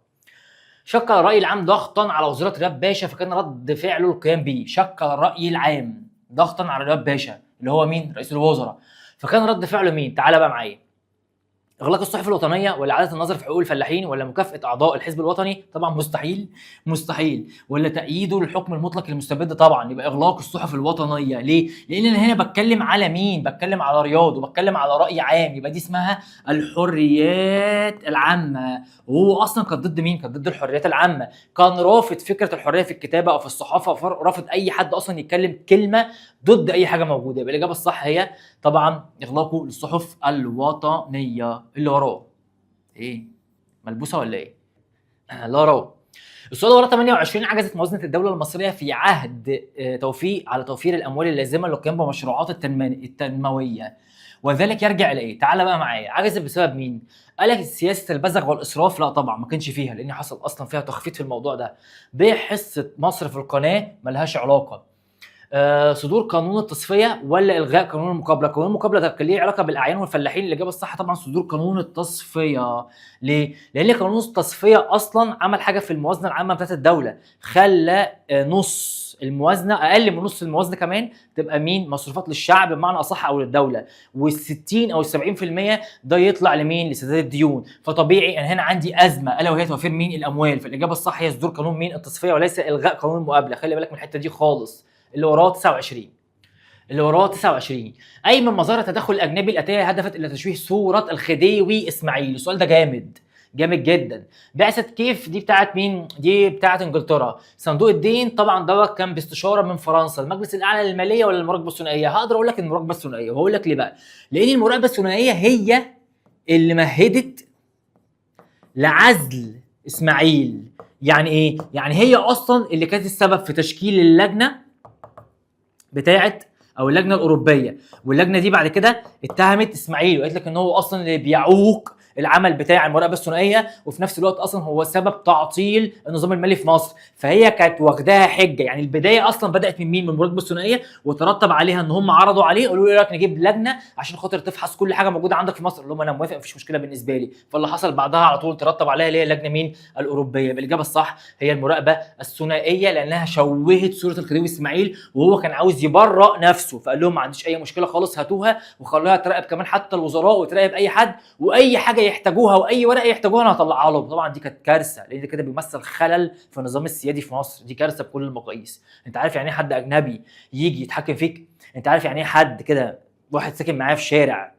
شكل الراي العام ضغطا على وزاره رياض باشا فكان رد فعله القيام به. شكل الراي العام ضغطا على رياض باشا اللي هو مين؟ رئيس الوزراء. فكان رد فعله مين؟ تعالى بقى معايا. اغلاق الصحف الوطنيه ولا اعاده النظر في حقوق الفلاحين ولا مكافاه اعضاء الحزب الوطني؟ طبعا مستحيل مستحيل. ولا تأييده للحكم المطلق المستبد؟ طبعا يبقى اغلاق الصحف الوطنيه. ليه؟ لان انا هنا بتكلم على مين؟ بتكلم على رياض وبتكلم على راي عام، يبقى دي اسمها الحريات العامه. وهو اصلا كان ضد مين؟ كان ضد الحريات العامه، كان رافض فكره الحريه في الكتابه او في الصحافه، رافض اي حد اصلا يتكلم كلمه ضد اي حاجه موجوده. يبقى الاجابه الصح هي طبعا اغلاقه للصحف الوطنيه. اللي وراه ايه؟ ملبوسه ولا ايه؟ لا رو. السؤال ورا 28 عجزت موازنه الدوله المصريه في عهد توفيق على توفير الاموال اللازمه للقيام بمشروعات التنمويه، وذلك يرجع الى ايه؟ تعالى بقى معايا، عجزت بسبب مين؟ قال لك سياسه البذخ والاسراف، لا طبعا ما كانش فيها، لان حصل اصلا فيها تخفيض في الموضوع ده. بحصه مصر في القناه ملهاش علاقه. صدور قانون التصفيه ولا الغاء قانون المقابله؟ قانون المقابله ده كان ليه علاقه بالاعيان والفلاحين، الاجابه الصح طبعا صدور قانون التصفيه. ليه؟ لان قانون التصفيه اصلا عمل حاجه في الموازنه العامه بتاعت الدوله، خلى نص الموازنه، اقل من نص الموازنه كمان، تبقى مين؟ مصروفات للشعب بمعنى اصح او للدوله، وال60 او ال70% ده يطلع لمين؟ لسداد الديون. فطبيعي انا هنا عندي ازمه الا وهي توفير مين؟ الاموال. فالاجابه الصح هي صدور قانون مين؟ التصفيه، وليس الغاء قانون المقابله. خلي بالك من الحته دي خالص. اللي وراه 29. اللي وراه 29. اي من مظاهر التدخل الاجنبي الاتيه هدفت الى تشويه صوره الخديوي اسماعيل؟ السؤال ده جامد، جامد جدا. بعثه كيف دي بتاعت مين؟ دي بتاعت انجلترا. صندوق الدين طبعا دوت كان باستشاره من فرنسا. المجلس الاعلى للماليه ولا المراقبه الثنائيه؟ هقدر اقول لك المراقبه الثنائيه، وهقول لك ليه بقى. لان المراقبه الثنائيه هي اللي مهدت لعزل اسماعيل. يعني ايه؟ يعني هي اصلا اللي كانت السبب في تشكيل اللجنه بتاعت او اللجنه الاوروبيه، واللجنه دي بعد كده اتهمت اسماعيل وقالت لك ان هو اصلا اللي بيعوق العمل بتاع المراقبه الثنائيه، وفي نفس الوقت اصلا هو سبب تعطيل النظام المالي في مصر. فهي كانت واخداها حجه. يعني البدايه اصلا بدات من مين؟ من المراقبه الثنائيه، وترتب عليها ان هم عرضوا عليه قالوا له ايه رايك نجيب لجنه عشان خاطر تفحص كل حاجه موجوده عندك في مصر؟ قال لهم انا موافق مفيش مشكله بالنسبه لي. فاللي حصل بعدها على طول ترتب عليها اللي هي اللجنه مين؟ الاوروبيه. بالاجابه الصح هي المراقبه الثنائيه، لانها شوهت صوره الخديوي اسماعيل، وهو كان عاوز يبرأ نفسه، فقال لهم ما عنديش اي مشكله خالص، هاتوها وخلوها تراقب كمان حتى الوزراء وتراقب اي حد، واي حاجه يحتاجوها واي ورقه يحتاجوها انا هطلعها لهم. طبعا دي كانت كارثه، لان كده بيمثل خلل في النظام السيادي في مصر. دي كارثه بكل المقاييس. انت عارف يعني ايه حد اجنبي يجي يتحكم فيك؟ انت عارف يعني ايه حد كده واحد ساكن معايا في شارع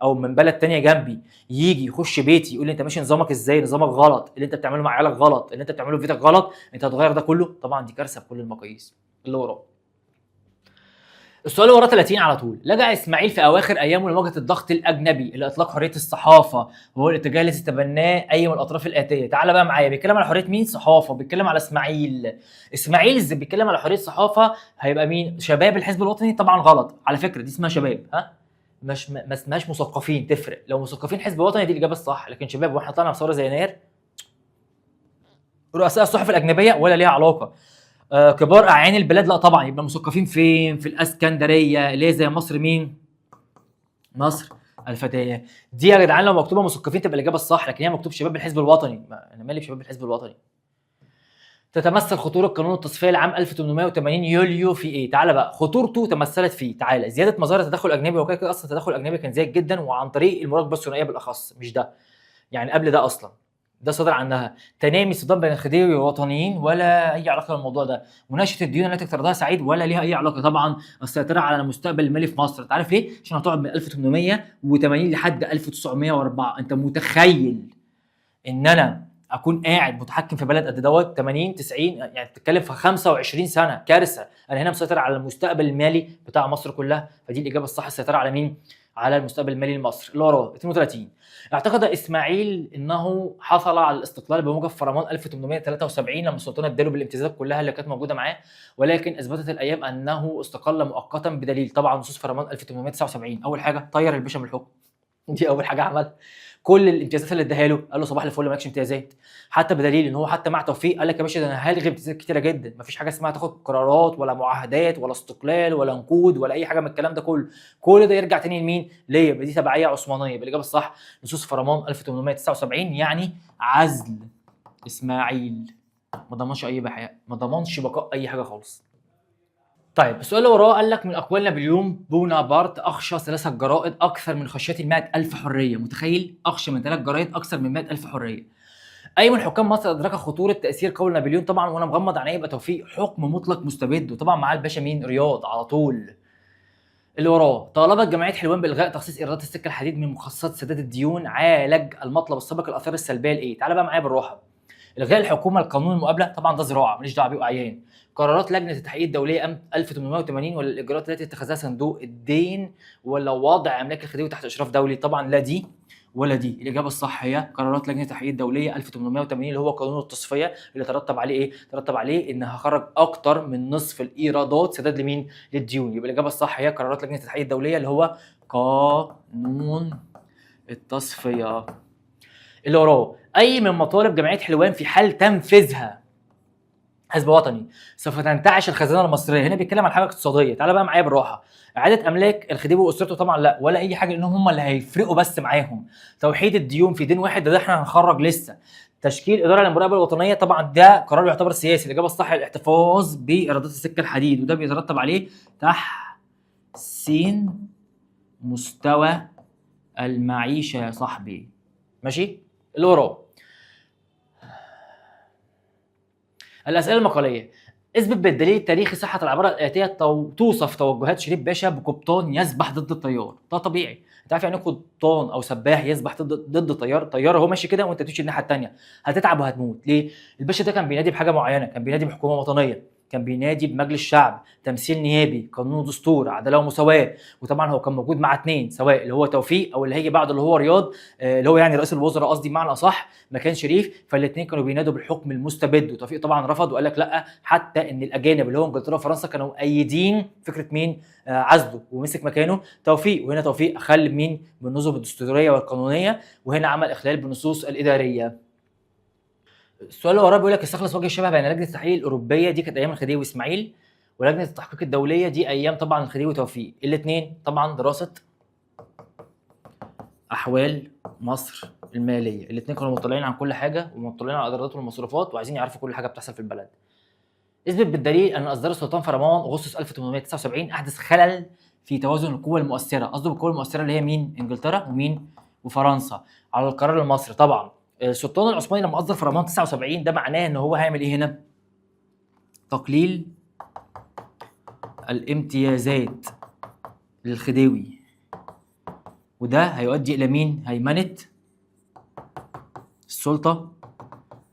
او من بلد تانية جنبي يجي يخش بيتي يقول لي انت ماشي نظامك ازاي؟ نظامك غلط، اللي انت بتعمله مع عيالك غلط، اللي انت بتعمله في بيتك غلط، انت هتغير ده كله؟ طبعا دي كارثه بكل المقاييس. اللي وراه السؤال اللي وراه 30 على طول. لجأ اسماعيل في اواخر ايامه لمواجهه الضغط الاجنبي لاطلاق حريه الصحافه، وهو الاتجاه الذي تبناه اي من الاطراف الاتيه. تعال بقى معايا، بيتكلم على حريه مين؟ صحافه. بيتكلم على اسماعيل. اسماعيل ازاي بيتكلم على حريه الصحافه؟ هيبقى مين؟ شباب الحزب الوطني؟ طبعا غلط على فكره، دي اسمها شباب، ها، مش ما اسمهاش مثقفين. تفرق لو مثقفين حزب وطني دي الاجابه الصح، لكن شباب واحنا طلعنا بثوره زي يناير. رؤساء الصحف الاجنبيه ولا ليها علاقه. كبار اعيان البلاد؟ لا طبعا. يبقى مثقفين فين؟ في الاسكندريه اللي هي زي مصر مين؟ مصر الفتاه. دي يا جدعان لو مكتوبه مثقفين تبقى الاجابه الصح، لكن هي مكتوب شباب الحزب الوطني. انا مالي بشباب الحزب الوطني. تتمثل خطوره قانون التصفيه لعام 1880 يوليو في ايه؟ تعالى بقى، خطورته تمثلت في، تعالى، زياده مظاهر التدخل الاجنبي. وكده كده اصلا التدخل الاجنبي كان زايد جدا، وعن طريق المراقبه الثنائيه بالاخص، مش ده يعني، قبل ده اصلا، ده صدر عنها. تنامي صدام بين الخديوي والوطنيين ولا اي علاقه بالموضوع ده. مناقشه الديون التي اقترضها سعيد ولا ليها اي علاقه. طبعا السيطره على المستقبل المالي في مصر. تعرف ليه؟ عشان هتقعد من 1880 لحد 1904. انت متخيل ان انا اكون قاعد متحكم في بلد قد دوت 80 90؟ يعني بتتكلم في 25 سنه. كارثه. انا هنا مسيطر على المستقبل المالي بتاع مصر كلها. فدي الاجابه الصح، السيطره على مين؟ على المستقبل المالي لمصر. اللي وراه 32. اعتقد اسماعيل انه حصل على الاستقلال بموجب فرمان 1873 لما السلطان اداله بالامتيازات كلها اللي كانت موجوده معاه، ولكن اثبتت الايام انه استقل مؤقتا بدليل طبعا نصوص فرمان 1879. اول حاجه طير الباشا من الحكم، دي اول حاجه عملها. كل الامتيازات اللي اداها له قال له صباح الفل مالكش امتيازات، حتى بدليل ان هو حتى مع توفيق قال لك يا باشا ده انا هلغي امتيازات كتيره جدا، مفيش حاجه اسمها تاخد قرارات ولا معاهدات ولا استقلال ولا نقود ولا اي حاجه من الكلام ده كله. كل ده يرجع تاني لمين؟ ليا. دي تبعيه عثمانيه. بالاجابه الصح نصوص فرمان 1879، يعني عزل اسماعيل. ما ضمنش اي بحاجه، ما ضمنش بقاء اي حاجه خالص. طيب السؤال اللي وراه قال لك من اقوال نابليون بونابرت اخشى 3 جرائد اكثر من خشيه 100,000 حريه. متخيل؟ اخشى من 3 جرائد اكثر من 100,000 حريه. اي من حكام مصر ادرك خطوره تاثير قول نابليون؟ طبعا وانا مغمض عينيا يبقى توفيق. حكم مطلق مستبد، وطبعا معاه الباشا مين؟ رياض على طول. اللي وراه طالبت جمعيه حلوان بالغاء تخصيص ايرادات السكه الحديد من مخصصات سداد الديون. عالج المطلب السابق الاثار السلبيه لايه؟ تعالى بقى معايا بالراحه. الغاء الحكومه لقانون المقابله، طبعا ده زراعه ماليش دعوه بيه وعيان. قرارات لجنه التحقيق الدوليه 1880 ولا الاجراءات التي اتخذها صندوق الدين ولا وضع املاك الخديوي تحت اشراف دولي؟ طبعا لا دي ولا دي. الاجابه الصح هي قرارات لجنه التحقيق الدوليه 1880 اللي هو قانون التصفيه، اللي ترتب عليه ايه؟ ترتب عليه ان هخرج اكتر من نصف الايرادات سداد لمين؟ للديون. يبقى الاجابه الصح هي قرارات لجنه التحقيق الدوليه اللي هو قانون التصفيه. اللي وراه، اي من مطالب جمعيه حلوان في حال تنفيذها حزب وطني سوف تنتعش الخزانه المصريه. هنا بيتكلم عن حاجه اقتصاديه. تعالى بقى معايا بالراحه. اعاده املاك الخديوي واسرته طبعا لا، ولا اي حاجه، لانهم هم اللي هيفرقوا بس معاهم. توحيد الديون في دين واحد ده احنا هنخرج لسه. تشكيل اداره للمراقبه الوطنيه طبعا ده قرار يعتبر سياسي. الاجابه الصح الاحتفاظ بايرادات السكه الحديد، وده بيترتب عليه تحسين مستوى المعيشه يا صاحبي. ماشي. اللي وراه الاسئله المقاليه. اثبت بالدليل التاريخي صحه العباره الاتيه توصف توجهات شريف باشا بقبطان يسبح ضد التيار. ده طبيعي. انت عارف يعني ايه قبطان او سباح يسبح ضد تيار؟ تيار هو ماشي كده وانت تمشي الناحيه الثانيه، هتتعب وهتموت. ليه؟ الباشا ده كان بينادي بحاجه معينه، كان بينادي بحكومه وطنيه، كان بينادي بمجلس شعب، تمثيل نيابي، قانون ودستور، عداله ومساواه. وطبعا هو كان موجود مع اثنين، سواء اللي هو توفيق او اللي هيجي بعده اللي هو رياض، اللي هو يعني رئيس الوزراء قصدي بمعنى اصح، مكان شريف. فالاثنين كانوا بينادوا بالحكم المستبد، وتوفيق طبعا رفض وقال لك لا، حتى ان الاجانب اللي هو انجلترا وفرنسا كانوا مؤيدين فكره مين؟ عزله، ومسك مكانه توفيق. وهنا توفيق اخل مين؟ بالنظم الدستوريه والقانونيه، وهنا عمل اخلال بالنصوص الاداريه. السؤال اللي وراه بيقول لك استخلص وجه الشبه بين لجنه التحقيق الاوروبيه، دي كانت ايام الخديوي واسماعيل، ولجنه التحقيق الدوليه دي ايام طبعا الخديوي وتوفيق. الاثنين طبعا دراسه احوال مصر الماليه. الاثنين كانوا مطلعين عن كل حاجه، ومطلعين على الايرادات والمصروفات، وعايزين يعرفوا كل حاجه بتحصل في البلد. اثبت بالدليل ان اصدار السلطان فرمان اغسطس 1879 احدث خلل في توازن القوى المؤثره. قصده بالقوى المؤثره اللي هي مين؟ انجلترا ومين؟ وفرنسا، على القرار المصري. طبعا السلطان العثماني لما اصدر فرمان 79 ده معناه ان هو هيعمل ايه هنا؟ تقليل الامتيازات للخديوي، وده هيؤدي الى مين؟ هيمنه السلطه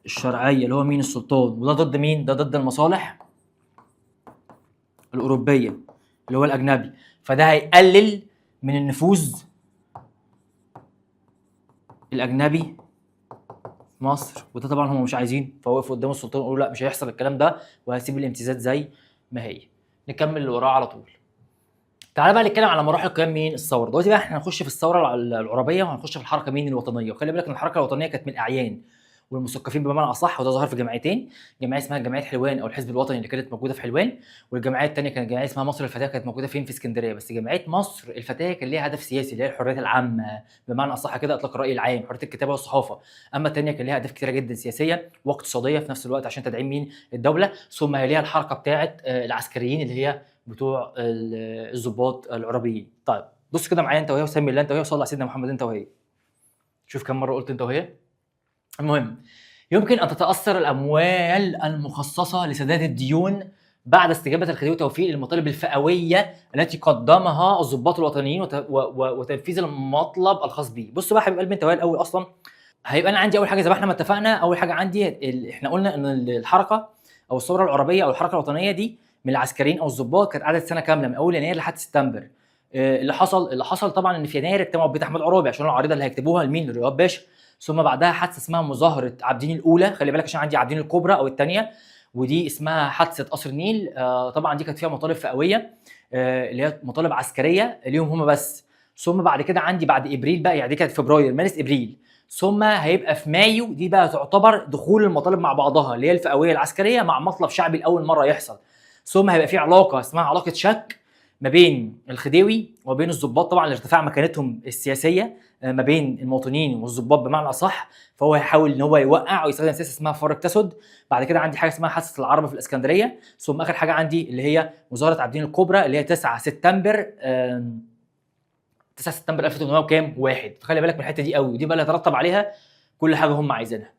الشرعيه اللي هو مين؟ السلطان. وده ضد مين؟ ده ضد المصالح الاوروبيه اللي هو الاجنبي. فده هيقلل من النفوذ الاجنبي في مصر، وده طبعا هم مش عايزين. فوقفوا قدام السلطان وقالوا لا مش هيحصل الكلام ده، وهسيب الامتيازات زي ما هي. نكمل اللي وراه على طول. تعالى بقى نتكلم على مراحل قيام مين؟ الثوره. دلوقتي بقى احنا هنخش في الثوره العربيه، وهنخش في الحركه مين؟ الوطنيه. وخلي بالك ان الحركه الوطنيه كانت من الاعيان والمثقفين بمعنى اصح، وده ظهر في جمعيتين. جمعيه اسمها جمعيه حلوان او الحزب الوطني اللي كانت موجوده في حلوان، والجمعيه الثانيه كانت جمعيه اسمها مصر الفتاه، كانت موجوده فين؟ في اسكندريه. بس جمعيه مصر الفتاه كان ليها هدف سياسي اللي هي الحريات العامه بمعنى اصح كده، اطلاق الراي العام، حريه الكتابه والصحافه. اما الثانيه كان ليها اهداف كثيره جدا سياسيه واقتصاديه في نفس الوقت عشان تدعيم مين؟ الدوله. ثم هي ليها الحركه بتاعه العسكريين اللي هي بتوع الضباط العربيين. طيب بص كده معايا انت وهي، وسمي الله انت وهي، وصلي على سيدنا محمد انت وهي. شوف كم مره قلت انت وهي. المهم، يمكن ان تتاثر الاموال المخصصه لسداد الديون بعد استجابه الخديوي توفيق للمطالب الفئويه التي قدمها الضباط الوطنيين وتنفيذ المطلب الخاص به. بص بقى يا حبيب قلبي انت وهي الاول. اصلا هيبقى انا عندي اول حاجه زي ما احنا ما اتفقنا، اول حاجه عندي احنا قلنا ان الحركه او الثوره العربيه او الحركه الوطنيه دي من العسكريين او الضباط كانت قعدت سنه كامله من اول يناير لحد سبتمبر. اللي حصل طبعا ان في يناير اجتمعوا ببيت احمد عرابي عشان العريضه اللي هيكتبوها لمين؟ لرياض باشا. ثم بعدها حادثه اسمها مظاهره عابدين الاولى، خلي بالك عشان عندي عابدين الكبرى او الثانيه، ودي اسمها حادثه قصر النيل. طبعا دي كانت فيها مطالب فئويه اللي هي مطالب عسكريه ليهم هم بس. ثم بعد كده عندي بعد ابريل بقى، يعني دي كانت فبراير مارس ابريل، ثم هيبقى في مايو دي بقى تعتبر دخول المطالب مع بعضها اللي هي الفئويه العسكريه مع مطلب شعبي لاول مره يحصل. ثم هيبقى في علاقه اسمها علاقه شك ما بين الخديوي وبين الضباط، طبعا لارتفاع مكانتهم السياسيه ما بين المواطنين والضباط بمعنى اصح. فهو هيحاول ان هو يوقع ويستخدم سياسه اسمها فرق تسد. بعد كده عندي حاجه اسمها حادثه العربه في الاسكندريه. ثم اخر حاجه عندي اللي هي مظاهره عابدين الكبرى اللي هي 9 سبتمبر 9 سبتمبر 1800 وكام؟ واحد. فخلي بالك من الحته دي قوي، ودي بقى اللي هيترتب عليها كل حاجه هم عايزينها.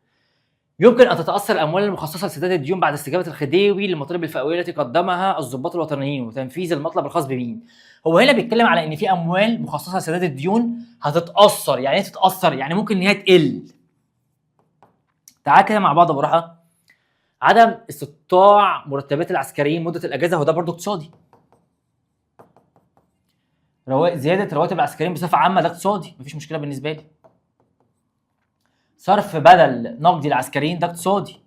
يمكن ان تتاثر الاموال المخصصه لسداد الديون بعد استجابه الخديوي للمطالب الفئويه التي قدمها الضباط الوطنيين وتنفيذ المطلب الخاص بمين. هو هنا بيتكلم على ان في اموال مخصصه لسداد الديون هتتاثر. يعني ايه تتاثر؟ يعني ممكن ان هي تقل. تعال كده مع بعض براحه. عدم استطاع مرتبات العسكريين مده الاجازه، وده برضو اقتصادي. زياده رواتب العسكريين بصفه عامه ده اقتصادي، مفيش مشكله بالنسبه لي. صرف بدل نقدي العسكريين ده اقتصادي،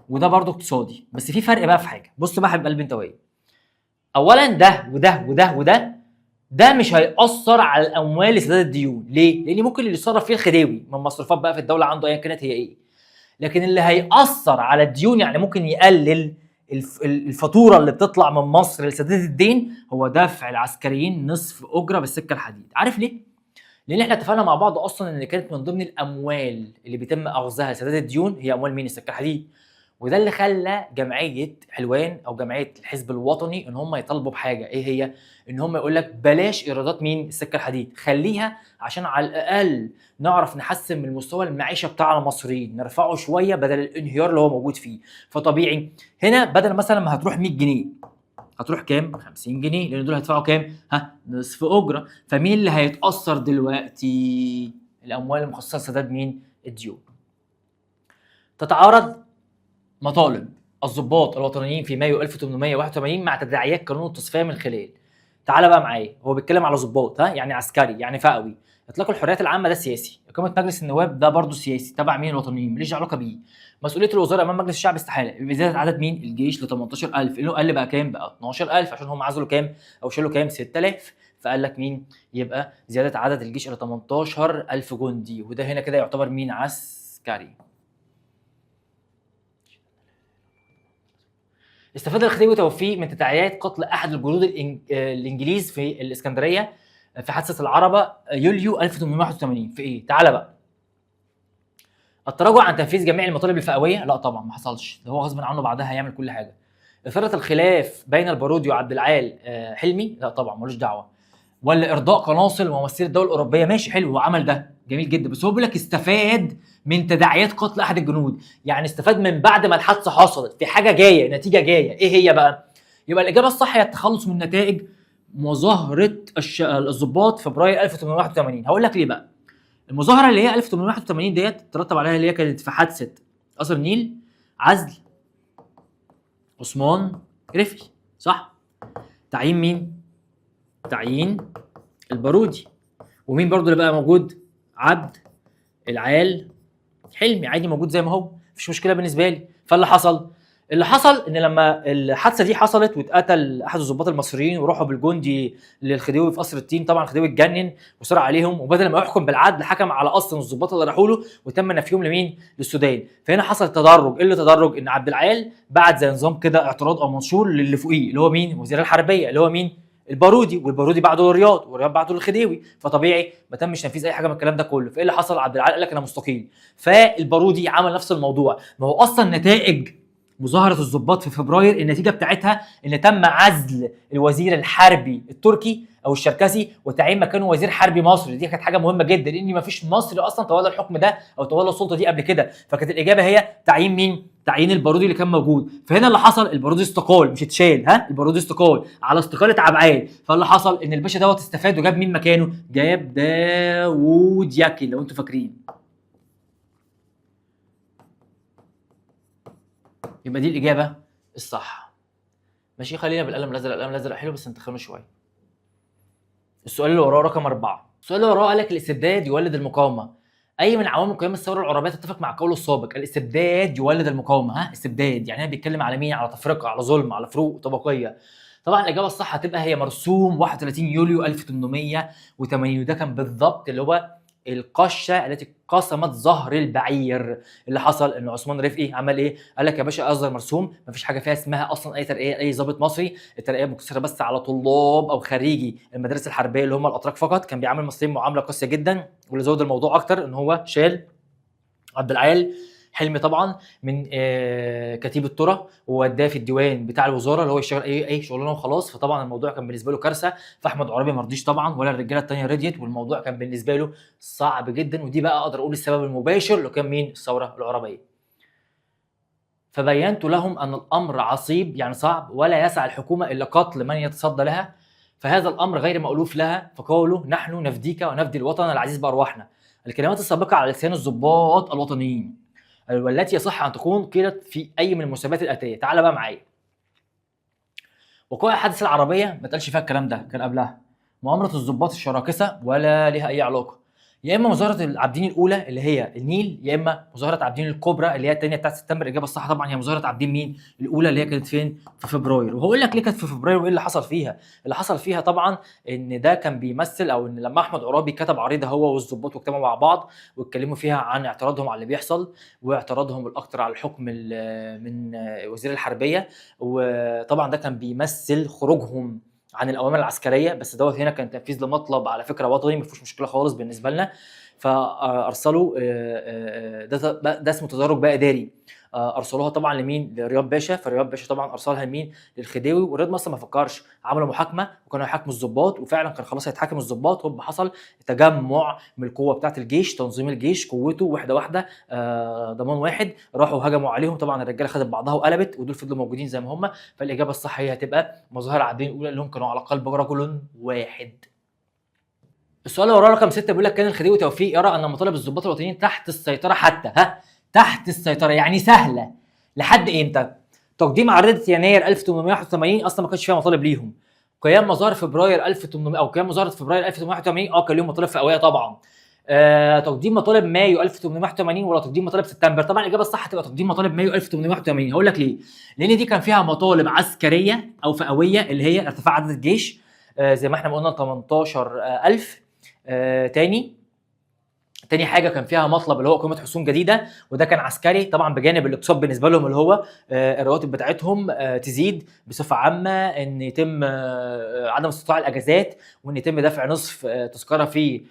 وده برضه اقتصادي، بس في فرق بقى في حاجه. بص بقى يا حبيب قلبي انت وهي، اولا ده وده وده وده، ده مش هيأثر على الاموال لسداد الديون. ليه؟ لان ممكن اللي يتصرف فيه الخديوي من مصروفات بقى في الدوله عنده ايا كانت هي ايه، لكن اللي هيأثر على الديون يعني ممكن يقلل الفاتوره اللي بتطلع من مصر لسداد الدين هو دفع العسكريين نصف اجره بالسكه الحديد. عارف ليه؟ لان احنا اتفقنا مع بعض اصلا ان كانت من ضمن الاموال اللي بيتم اخذها لسداد الديون هي اموال مين؟ السكه الحديد. وده اللي خلى جمعيه حلوان او جمعيه الحزب الوطني ان هم يطالبوا بحاجه، ايه هي؟ ان هم يقول لك بلاش ايرادات مين؟ السكه الحديد، خليها عشان على الاقل نعرف نحسن من مستوى المعيشه بتاع المصريين، نرفعه شويه بدل الانهيار اللي هو موجود فيه. فطبيعي هنا بدل مثلا ما هتروح 100 جنيه هتروح كام؟ 50 جنيه، لان دول هيدفعوا كام؟ نصف اجره. فمين اللي هيتاثر دلوقتي؟ الاموال المخصصه لسداد مين؟ الديون. تتعارض مطالب الضباط الوطنيين في مايو 1881 مع تداعيات قانون التصفيه من خلال. تعال بقى معايا، هو بيتكلم على ضباط، يعني عسكري يعني فئوي. اطلاق الحريات العامه ده سياسي، اقامه مجلس النواب ده برضه سياسي تبع مين؟ الوطنيين، ماليش علاقه بيه. مسؤوليه الوزاره امام مجلس الشعب استحاله بزياده عدد مين؟ الجيش ل 18000، اللي قال بقى كام؟ بقى 12000 عشان هم عزلوا كام او شالوا كام؟ 6000. فقال لك مين؟ يبقى زياده عدد الجيش الى 18000 جندي، وده هنا كده يعتبر مين؟ عسكري. استفاد الخديوي توفيق من تداعيات قتل احد الجنود الانجليز في الاسكندريه في حادثه العربه يوليو 1881 في ايه؟ تعالى بقى. التراجع عن تنفيذ جميع المطالب الفئويه؟ لا طبعا ما حصلش، ده هو غصب عنه بعدها هيعمل كل حاجه. اثاره الخلاف بين البارودي وعبد العال حلمي؟ لا طبعا ملوش دعوه. ولا ارضاء قناصل وممثلي الدول الاوروبيه؟ ماشي حلو، هو عمل ده جميل جدا، بس هو بيقول لك استفاد من تداعيات قتل احد الجنود، يعني استفاد من بعد ما الحادثه حصلت في حاجه جايه، نتيجه جايه، ايه هي بقى؟ يبقى الاجابه الصح هي التخلص من نتائج مظاهره الضباط فبراير 1881. هقول لك ليه بقى. المظاهره اللي هي 1881 ديت ترتب عليها اللي هي كانت في حادثه قصر النيل، عزل عثمان رفعي، صح؟ تعيين مين؟ تعيين البارودي. ومين برضو اللي بقى موجود؟ عبد العال حلمي، عادي موجود زي ما هو، مفيش مشكله بالنسبه لي. فاللي حصل، اللي حصل ان لما الحادثه دي حصلت واتقتل احد الضباط المصريين وراحوا بالجندي للخديوي في قصر التين، طبعا الخديوي اتجنن وصار عليهم، وبدل ما يحكم بالعدل حكم على اصلا الضباط اللي راحوا له وتم نفيهم لمين؟ للسودان. فهنا حصل تدرج. ايه اللي تدرج؟ ان عبد العال بعت زي نظام كده اعتراض او منشور للي فوقيه اللي هو مين؟ وزير الحربيه اللي هو مين؟ البارودي، والبارودي بعده للرياض، والرياض بعده للخديوي، فطبيعي ما تمش تنفيذ اي حاجه من الكلام ده كله. فايه اللي حصل؟ عبد العال قال لك انا مستقيل، فالبارودي عمل نفس الموضوع. ما هو اصلا نتائج مظاهره الضباط في فبراير النتيجه بتاعتها ان تم عزل الوزير الحربي التركي او الشركسي وتعيين مكانه وزير حربي مصري. دي كانت حاجه مهمه جدا لان ما فيش مصري اصلا تولى الحكم ده او تولى السلطه دي قبل كده، فكانت الاجابه هي تعيين مين؟ تعيين البارودي اللي كان موجود. فهنا اللي حصل البارودي استقال، مش اتشال، البارودي استقال على استقاله عبعال. فاللي حصل ان الباشا دوت استفاد وجاب مين مكانه؟ جاب داوود ياكن لو انتوا فاكرين. يبقى دي الاجابه الصح. ماشي، خلينا بالقلم الازرق. القلم الازرق حلو بس انتخنه شويه. السؤال اللي وراه رقم 4. السؤال اللي وراه قال لك الاستبداد يولد المقاومه. اي من عوامل قيام الثوره العربيه تتفق مع قوله السابق؟ الاستبداد يولد المقاومه. استبداد يعني بيتكلم على مين؟ على تفرقه، على ظلم، على فروق طبقيه. طبعا الاجابه الصح هتبقى هي مرسوم 31 يوليو 1880، وده كان بالضبط اللي هو القشه التي قسمت ظهر البعير. اللي حصل ان عثمان رفقي عمل ايه؟ قال لك يا باشا اصدر مرسوم مفيش حاجه فيها اسمها اصلا اي ترقيه اي ضابط مصري، الترقيه مقتصره بس على طلاب او خريجي المدارس الحربيه اللي هم الاتراك فقط. كان بيعامل المصريين معامله قاسيه جدا، واللي زود الموضوع اكتر ان هو شال عبد العال حلمي طبعا من كتيبه ترى ووداه في الديوان بتاع الوزاره اللي هو يشتغل اي شغلانه وخلاص. فطبعا الموضوع كان بالنسبه له كارثه، فاحمد عرابي ما رضيش طبعا ولا الرجاله الثانيه رضيت، والموضوع كان بالنسبه له صعب جدا. ودي بقى اقدر اقول السبب المباشر اللي كان مين؟ الثوره العربيه. فبينت لهم ان الامر عصيب يعني صعب ولا يسعى الحكومه الا قتل من يتصدى لها، فهذا الامر غير مألوف لها، فقالوا نحن نفديك ونفدي الوطن العزيز بارواحنا. الكلمات السابقه على لسان الضباط الوطنيين والتي يصح ان تكون قيلت في اي من المناسبات الاتيه. تعال بقى معايا. وقائع الحادثه العربيه ما اتقالش فيها الكلام ده، كان قبلها مؤامره الضباط الشراكسه ولا لها اي علاقه. يا اما مظاهره العابدين الاولى اللي هي النيل، يا اما مظاهره عابدين الكبرى اللي هي الثانيه بتاعت سبتمبر. الاجابه الصح طبعا هي مظاهره عابدين مين؟ الاولى اللي هي كانت فين؟ في فبراير. وهقول لك ليه كانت في فبراير وايه اللي حصل فيها. اللي حصل فيها طبعا ان ده كان بيمثل، او ان لما احمد عرابي كتب عريضه هو والظباط واجتمعوا مع بعض واتكلموا فيها عن اعتراضهم على اللي بيحصل، واعتراضهم الاكثر على الحكم من وزير الحربيه. وطبعا ده كان بيمثل خروجهم عن الاوامر العسكريه، بس دوت هنا كان تنفيذ لمطلب على فكره وطني، ما فيهوش مشكله خالص بالنسبه لنا. فارسلوا ده اسمه تدرج بقى اداري. ارسلوها طبعا لمين؟ لرياض باشا. فرياض باشا طبعا ارسلها لمين؟ للخديوي. ورياض اصلا ما فكرش، عملوا محاكمه وكانوا هيحاكموا الضباط، وفعلا كان خلاص هيتحاكم الضباط. هوب حصل تجمع من القوه بتاعه الجيش، تنظيم الجيش قوته واحده واحده، ضمان واحد، راحوا هجموا عليهم. طبعا الرجاله خدت بعضها وقلبت، ودول فضلوا موجودين زي ما هم. فالاجابه الصح هي هتبقى مظاهر عابدين الاولى اللي هم كانوا على قلب رجل واحد. السؤال اللي وراه رقم 6 بيقول لك كان الخديوي توفيق يرى ان مطالب الضباط الوطنيين تحت السيطره حتى تحت السيطره يعني سهله لحد امتى؟ تقديم عريضه يناير 1881 اصلا ما كانش فيها مطالب ليهم. قيام مظاهر فبراير 1800 او قيام مظاهره فبراير 1881 كان لهم مطالب فئويه طبعا. تقديم مطالب مايو 1881 ولا تقديم مطالب سبتمبر؟ طبعا الاجابه الصح هتبقى تقديم مطالب مايو 1881. هقول لك ليه. لان دي كان فيها مطالب عسكريه او فئويه اللي هي ارتفاع عدد الجيش، زي ما احنا قلنا 18000. تاني حاجه كان فيها مطلب اللي هو اقامه حصون جديده، وده كان عسكري طبعا، بجانب الاقتصاد بالنسبه لهم اللي هو الرواتب بتاعتهم تزيد بصفه عامه، ان يتم عدم استطاع الاجازات، وان يتم دفع نصف تذكره في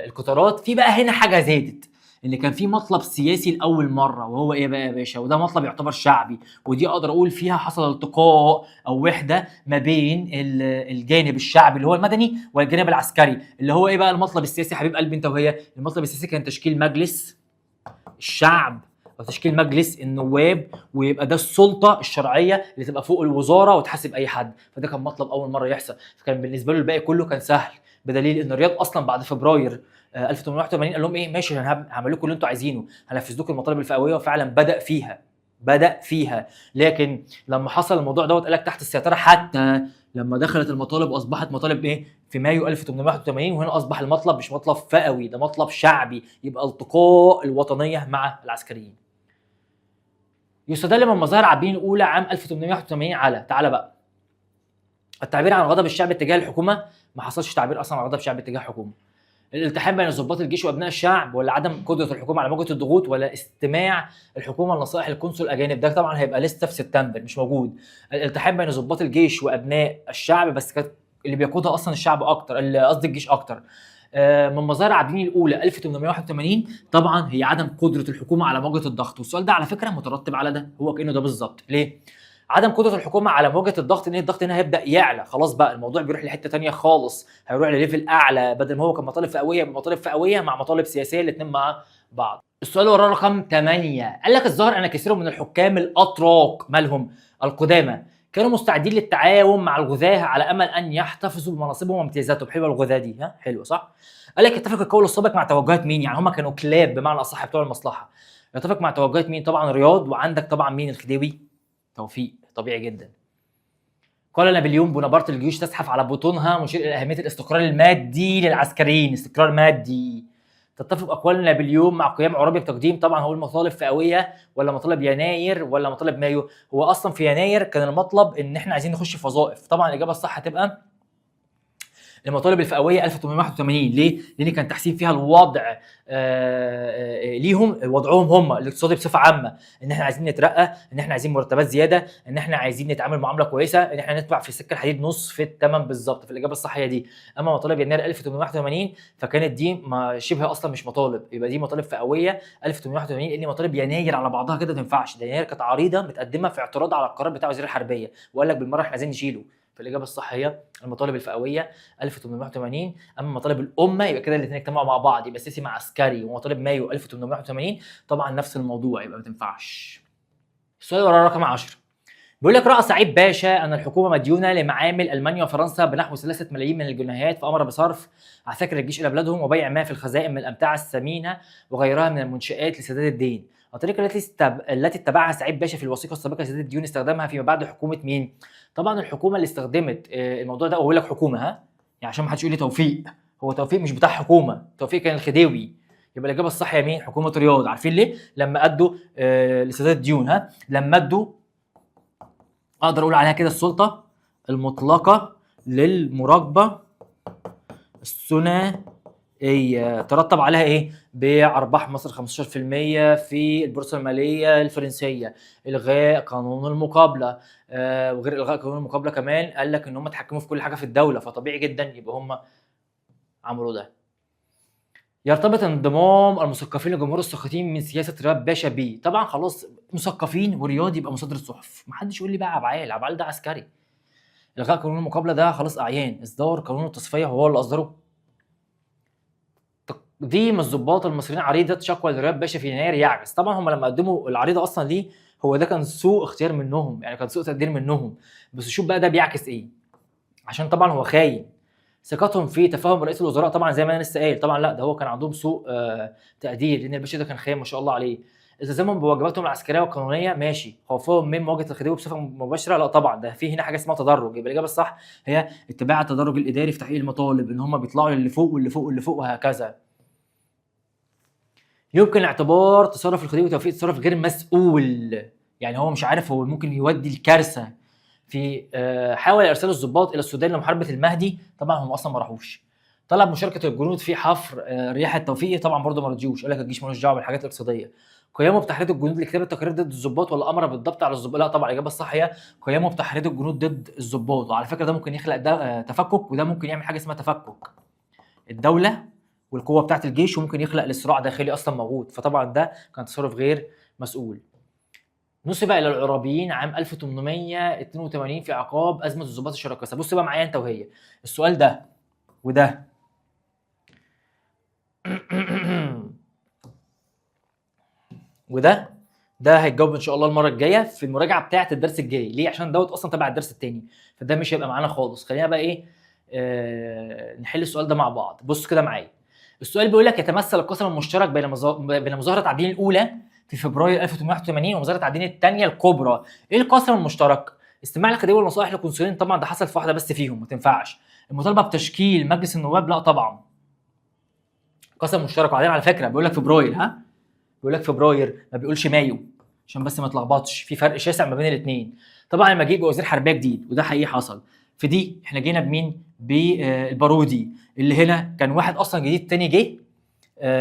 القطارات. في بقى هنا حاجه زادت، ان كان في مطلب سياسي لاول مره، وهو ايه بقى يا باشا؟ وده مطلب يعتبر شعبي، ودي اقدر اقول فيها حصل التقاء او وحده ما بين الجانب الشعبي اللي هو المدني والجانب العسكري. اللي هو ايه بقى المطلب السياسي حبيب قلبي انت وهي؟ المطلب السياسي كان تشكيل مجلس الشعب او تشكيل مجلس النواب، ويبقى ده السلطه الشرعيه اللي تبقى فوق الوزاره وتحاسب اي حد. فده كان مطلب اول مره يحصل، فكان بالنسبه له الباقي كله كان سهل، بدليل ان الرياض اصلا بعد فبراير 1881 قال لهم ايه؟ ماشي انا هعمل لكم اللي انتوا عايزينه، هنفذ لكم المطالب الفئويه، وفعلا بدأ فيها. لكن لما حصل الموضوع دوت قال لك تحت السيطره، حتى لما دخلت المطالب واصبحت مطالب ايه؟ في مايو 1881. وهنا اصبح المطلب مش مطلب فئوي، ده مطلب شعبي، يبقى التقاء الوطنيه مع العسكريين. يستدل من مظاهر عابدين الاولى عام 1881 على، تعالى بقى، التعبير عن غضب الشعب اتجاه الحكومه. ما حصلش تعبير اصلا عن غضب الشعب اتجاه الحكومه. الالتحام بين ضباط الجيش وابناء الشعب، ولا عدم قدره الحكومه على مواجهه الضغوط، ولا استماع الحكومه لنصائح القنصل الاجانب. ده طبعا هيبقى لسه في سبتمبر مش موجود. الالتحام بين ضباط الجيش وابناء الشعب، بس كانت اللي بيقودها اصلا الشعب اكتر، قصدي الجيش اكتر. من مظاهر عابدين الاولى 1881 طبعا هي عدم قدره الحكومه على مواجهه الضغط. والسؤال ده على فكره مترتب على ده، هو كانه ده بالظبط. ليه؟ عدم قدره الحكومه على مواجهه الضغط، ان الضغط هنا هيبدا يعلى، خلاص بقى الموضوع بيروح لحته ثانيه خالص، هيروح لليفل اعلى، بدل ما هو كان مطالب فئويه بمطالب فئويه مع مطالب سياسيه الاثنين مع بعض. السؤال اللي وراه رقم 8 قال لك الظاهر ان كثير من الحكام الاتراك مالهم القدامى كانوا مستعدين للتعاون مع الغذاة على امل ان يحتفظوا بمناصبهم وامتيازاتهم. حلوه الغذاة دي، حلوه صح؟ قال لك يتفق القول السابق مع توجهات مين؟ يعني هم كانوا كلاب بمعنى اصح بتوع المصلحه. يتفق مع توجهات مين؟ طبعا رياض، وعندك طبعا مين؟ الخديوي توفيق، طبيعي جدا. قال نابليون بونابرت الجيوش تزحف على بطونها، مشير الى اهميه الاستقرار المادي للعسكريين، استقرار مادي. تتفق اقوال نابليون مع قيام عرابي بتقديم طبعا هو المطالب فئويه، ولا مطالب يناير، ولا مطالب مايو؟ هو اصلا في يناير كان المطلب ان احنا عايزين نخش في وظائف. طبعا الاجابه الصح هتبقى المطالب الفئويه 1881. ليه؟ لان كان تحسين فيها الوضع ليهم، وضعهم هم الاقتصادي بصفه عامه، ان احنا عايزين نترقى، ان احنا عايزين مرتبات زياده، ان احنا عايزين نتعامل معامله كويسه، ان احنا ندفع في سكه الحديد نصف الثمن بالظبط. فالاجابه الصح هي دي. اما مطالب يناير 1881 فكانت دي ما شبه اصلا مش مطالب، يبقى دي مطالب فئويه 1881، لان مطالب يناير على بعضها كده ما تنفعش. ده يناير كانت عريضه متقدمه في اعتراض على القرار بتاع وزير الحربيه، وقال لك بالمره احنا عايزين نشيله. فالاجابه الصح هي المطالب الفئويه 1881. اما مطالب الامه يبقى كده الاثنين اجتمعوا مع بعض، يبقى سياسي مع عسكري. ومطالب مايو 1881 طبعا نفس الموضوع، يبقى ما تنفعش. السؤال ورا رقم 10 بيقول لك راى سعيد باشا ان الحكومه مديونه لمعامل المانيا وفرنسا بنحو 3 ملايين من الجنيهات، فامر بصرف عساكر الجيش الى بلادهم وبيع ما في الخزائن من الامتعه الثمينه وغيرها من المنشات لسداد الدين. الطريقه التي اتبعها سعيد باشا في الوثيقه السابقه لسداد الديون استخدمها فيما بعد حكومه مين؟ طبعا الحكومه اللي استخدمت الموضوع ده، وبقول لك حكومه يعني عشان ما حدش يقول لي توفيق، هو توفيق مش بتاع حكومه، توفيق كان الخديوي. يبقى الاجابه الصح هي مين؟ حكومه رياض. عارفين ليه؟ لما ادوا لسداد الديون، لما ادوا اقدر اقول عليها كده السلطه المطلقه للمراقبه الثنائيه، ترتب عليها ايه؟ بيع ارباح مصر 15% في البورصه الماليه الفرنسيه، الغاء قانون المقابله، وغير الغاء قانون المقابله كمان قال لك ان هم اتحكموا في كل حاجه في الدوله، فطبيعي جدا يبقى هم عملوا ده. يرتبط انضمام المثقفين لجمهور الساخطين من سياسه رياض باشا بيه. طبعا خلاص مثقفين ورياض يبقى مصادر الصحف، محدش يقول لي بقى عبعال، عبعال ده عسكري. الغاء قانون المقابله ده خلاص اعيان، اصدار قانون التصفيه هو اللي اصدره. تقديم الضباط المصريين عريضه شكوى لرياض باشا في يناير يعكس. طبعا هم لما قدموا العريضه اصلا ليه، هو ده كان سوء اختيار منهم، يعني كان سوء تقدير منهم، بس شوف بقى ده بيعكس ايه. عشان طبعا هو خاين، ثقتهم في تفاهم رئيس الوزراء طبعا زي ما انا لسه قايل. طبعا لا، ده هو كان عندهم سوء تقدير، لان الباشا ده كان خاين ما شاء الله عليه. التزامهم بواجباتهم العسكريه والقانونيه ماشي، خوفهم من مواجهه الخديوي بصفه مباشره لا طبعا، ده في هنا حاجه اسمها تدرج. يبقى الاجابه الصح هي اتباع التدرج الاداري في تحقيق المطالب، ان هم بيطلعوا للي فوق واللي فوق واللي فوق وهكذا. يمكن اعتبار تصرف الخديوي توفيق تصرف غير مسؤول، يعني هو مش عارف، هو ممكن يودي الكارثه في حاول ارسال الضباط الى السودان لمحاربه المهدي، طبعا هم اصلا ما راحوش. طلب مشاركه الجنود في حفر رياح التوفيقي، طبعا برضه ما رضيوش، قال لك الجيش ملوش دعوه بالحاجات الاقتصاديه. قيامه بتحريض الجنود لكتابه تقارير ضد الضباط ولا امر بالضبط على الضباط؟ لا طبعا الاجابه الصح هي قيامه بتحريض الجنود ضد الضباط. وعلى فكره ده ممكن يخلق ده تفكك، وده ممكن يعمل حاجه اسمها تفكك الدوله والقوه بتاعه الجيش، وممكن يخلق لصراع داخلي اصلا موجود، فطبعا ده كان تصرف غير مسؤول. نسب الى العرابيين عام 1882 في عقاب ازمه الضباط الشراكسه. بص بقى معايا انت وهي السؤال ده وده ده هيتجاوب ان شاء الله المره الجايه في المراجعه بتاعه الدرس الجاي. ليه؟ عشان دوت اصلا تبع الدرس الثاني، فده مش هيبقى معانا خالص. خلينا بقى ايه نحل السؤال ده مع بعض. بص كده معايا، السؤال بيقول لك يتمثل القسم المشترك بين مظاهره عابدين الاولى في فبراير 1881 ومظاهره عابدين الثانيه الكبرى. ايه القسم المشترك؟ استماع الخديوي والنصائح للقنصلين، طبعا ده حصل في واحده بس فيهم ما تنفعش. المطالبه بتشكيل مجلس النواب، لا طبعا. قسم مشترك. وبعدين على فكره بيقول لك فبراير، بيقول لك فبراير ما بيقولش مايو، عشان بس ما تلخبطش، في فرق شاسع ما بين الاثنين. طبعا لما جه وزير حربيه جديد، وده حقيقي حصل في دي، احنا جينا بمين؟ بالبارودي، اللي هنا كان واحد اصلا جديد تاني جه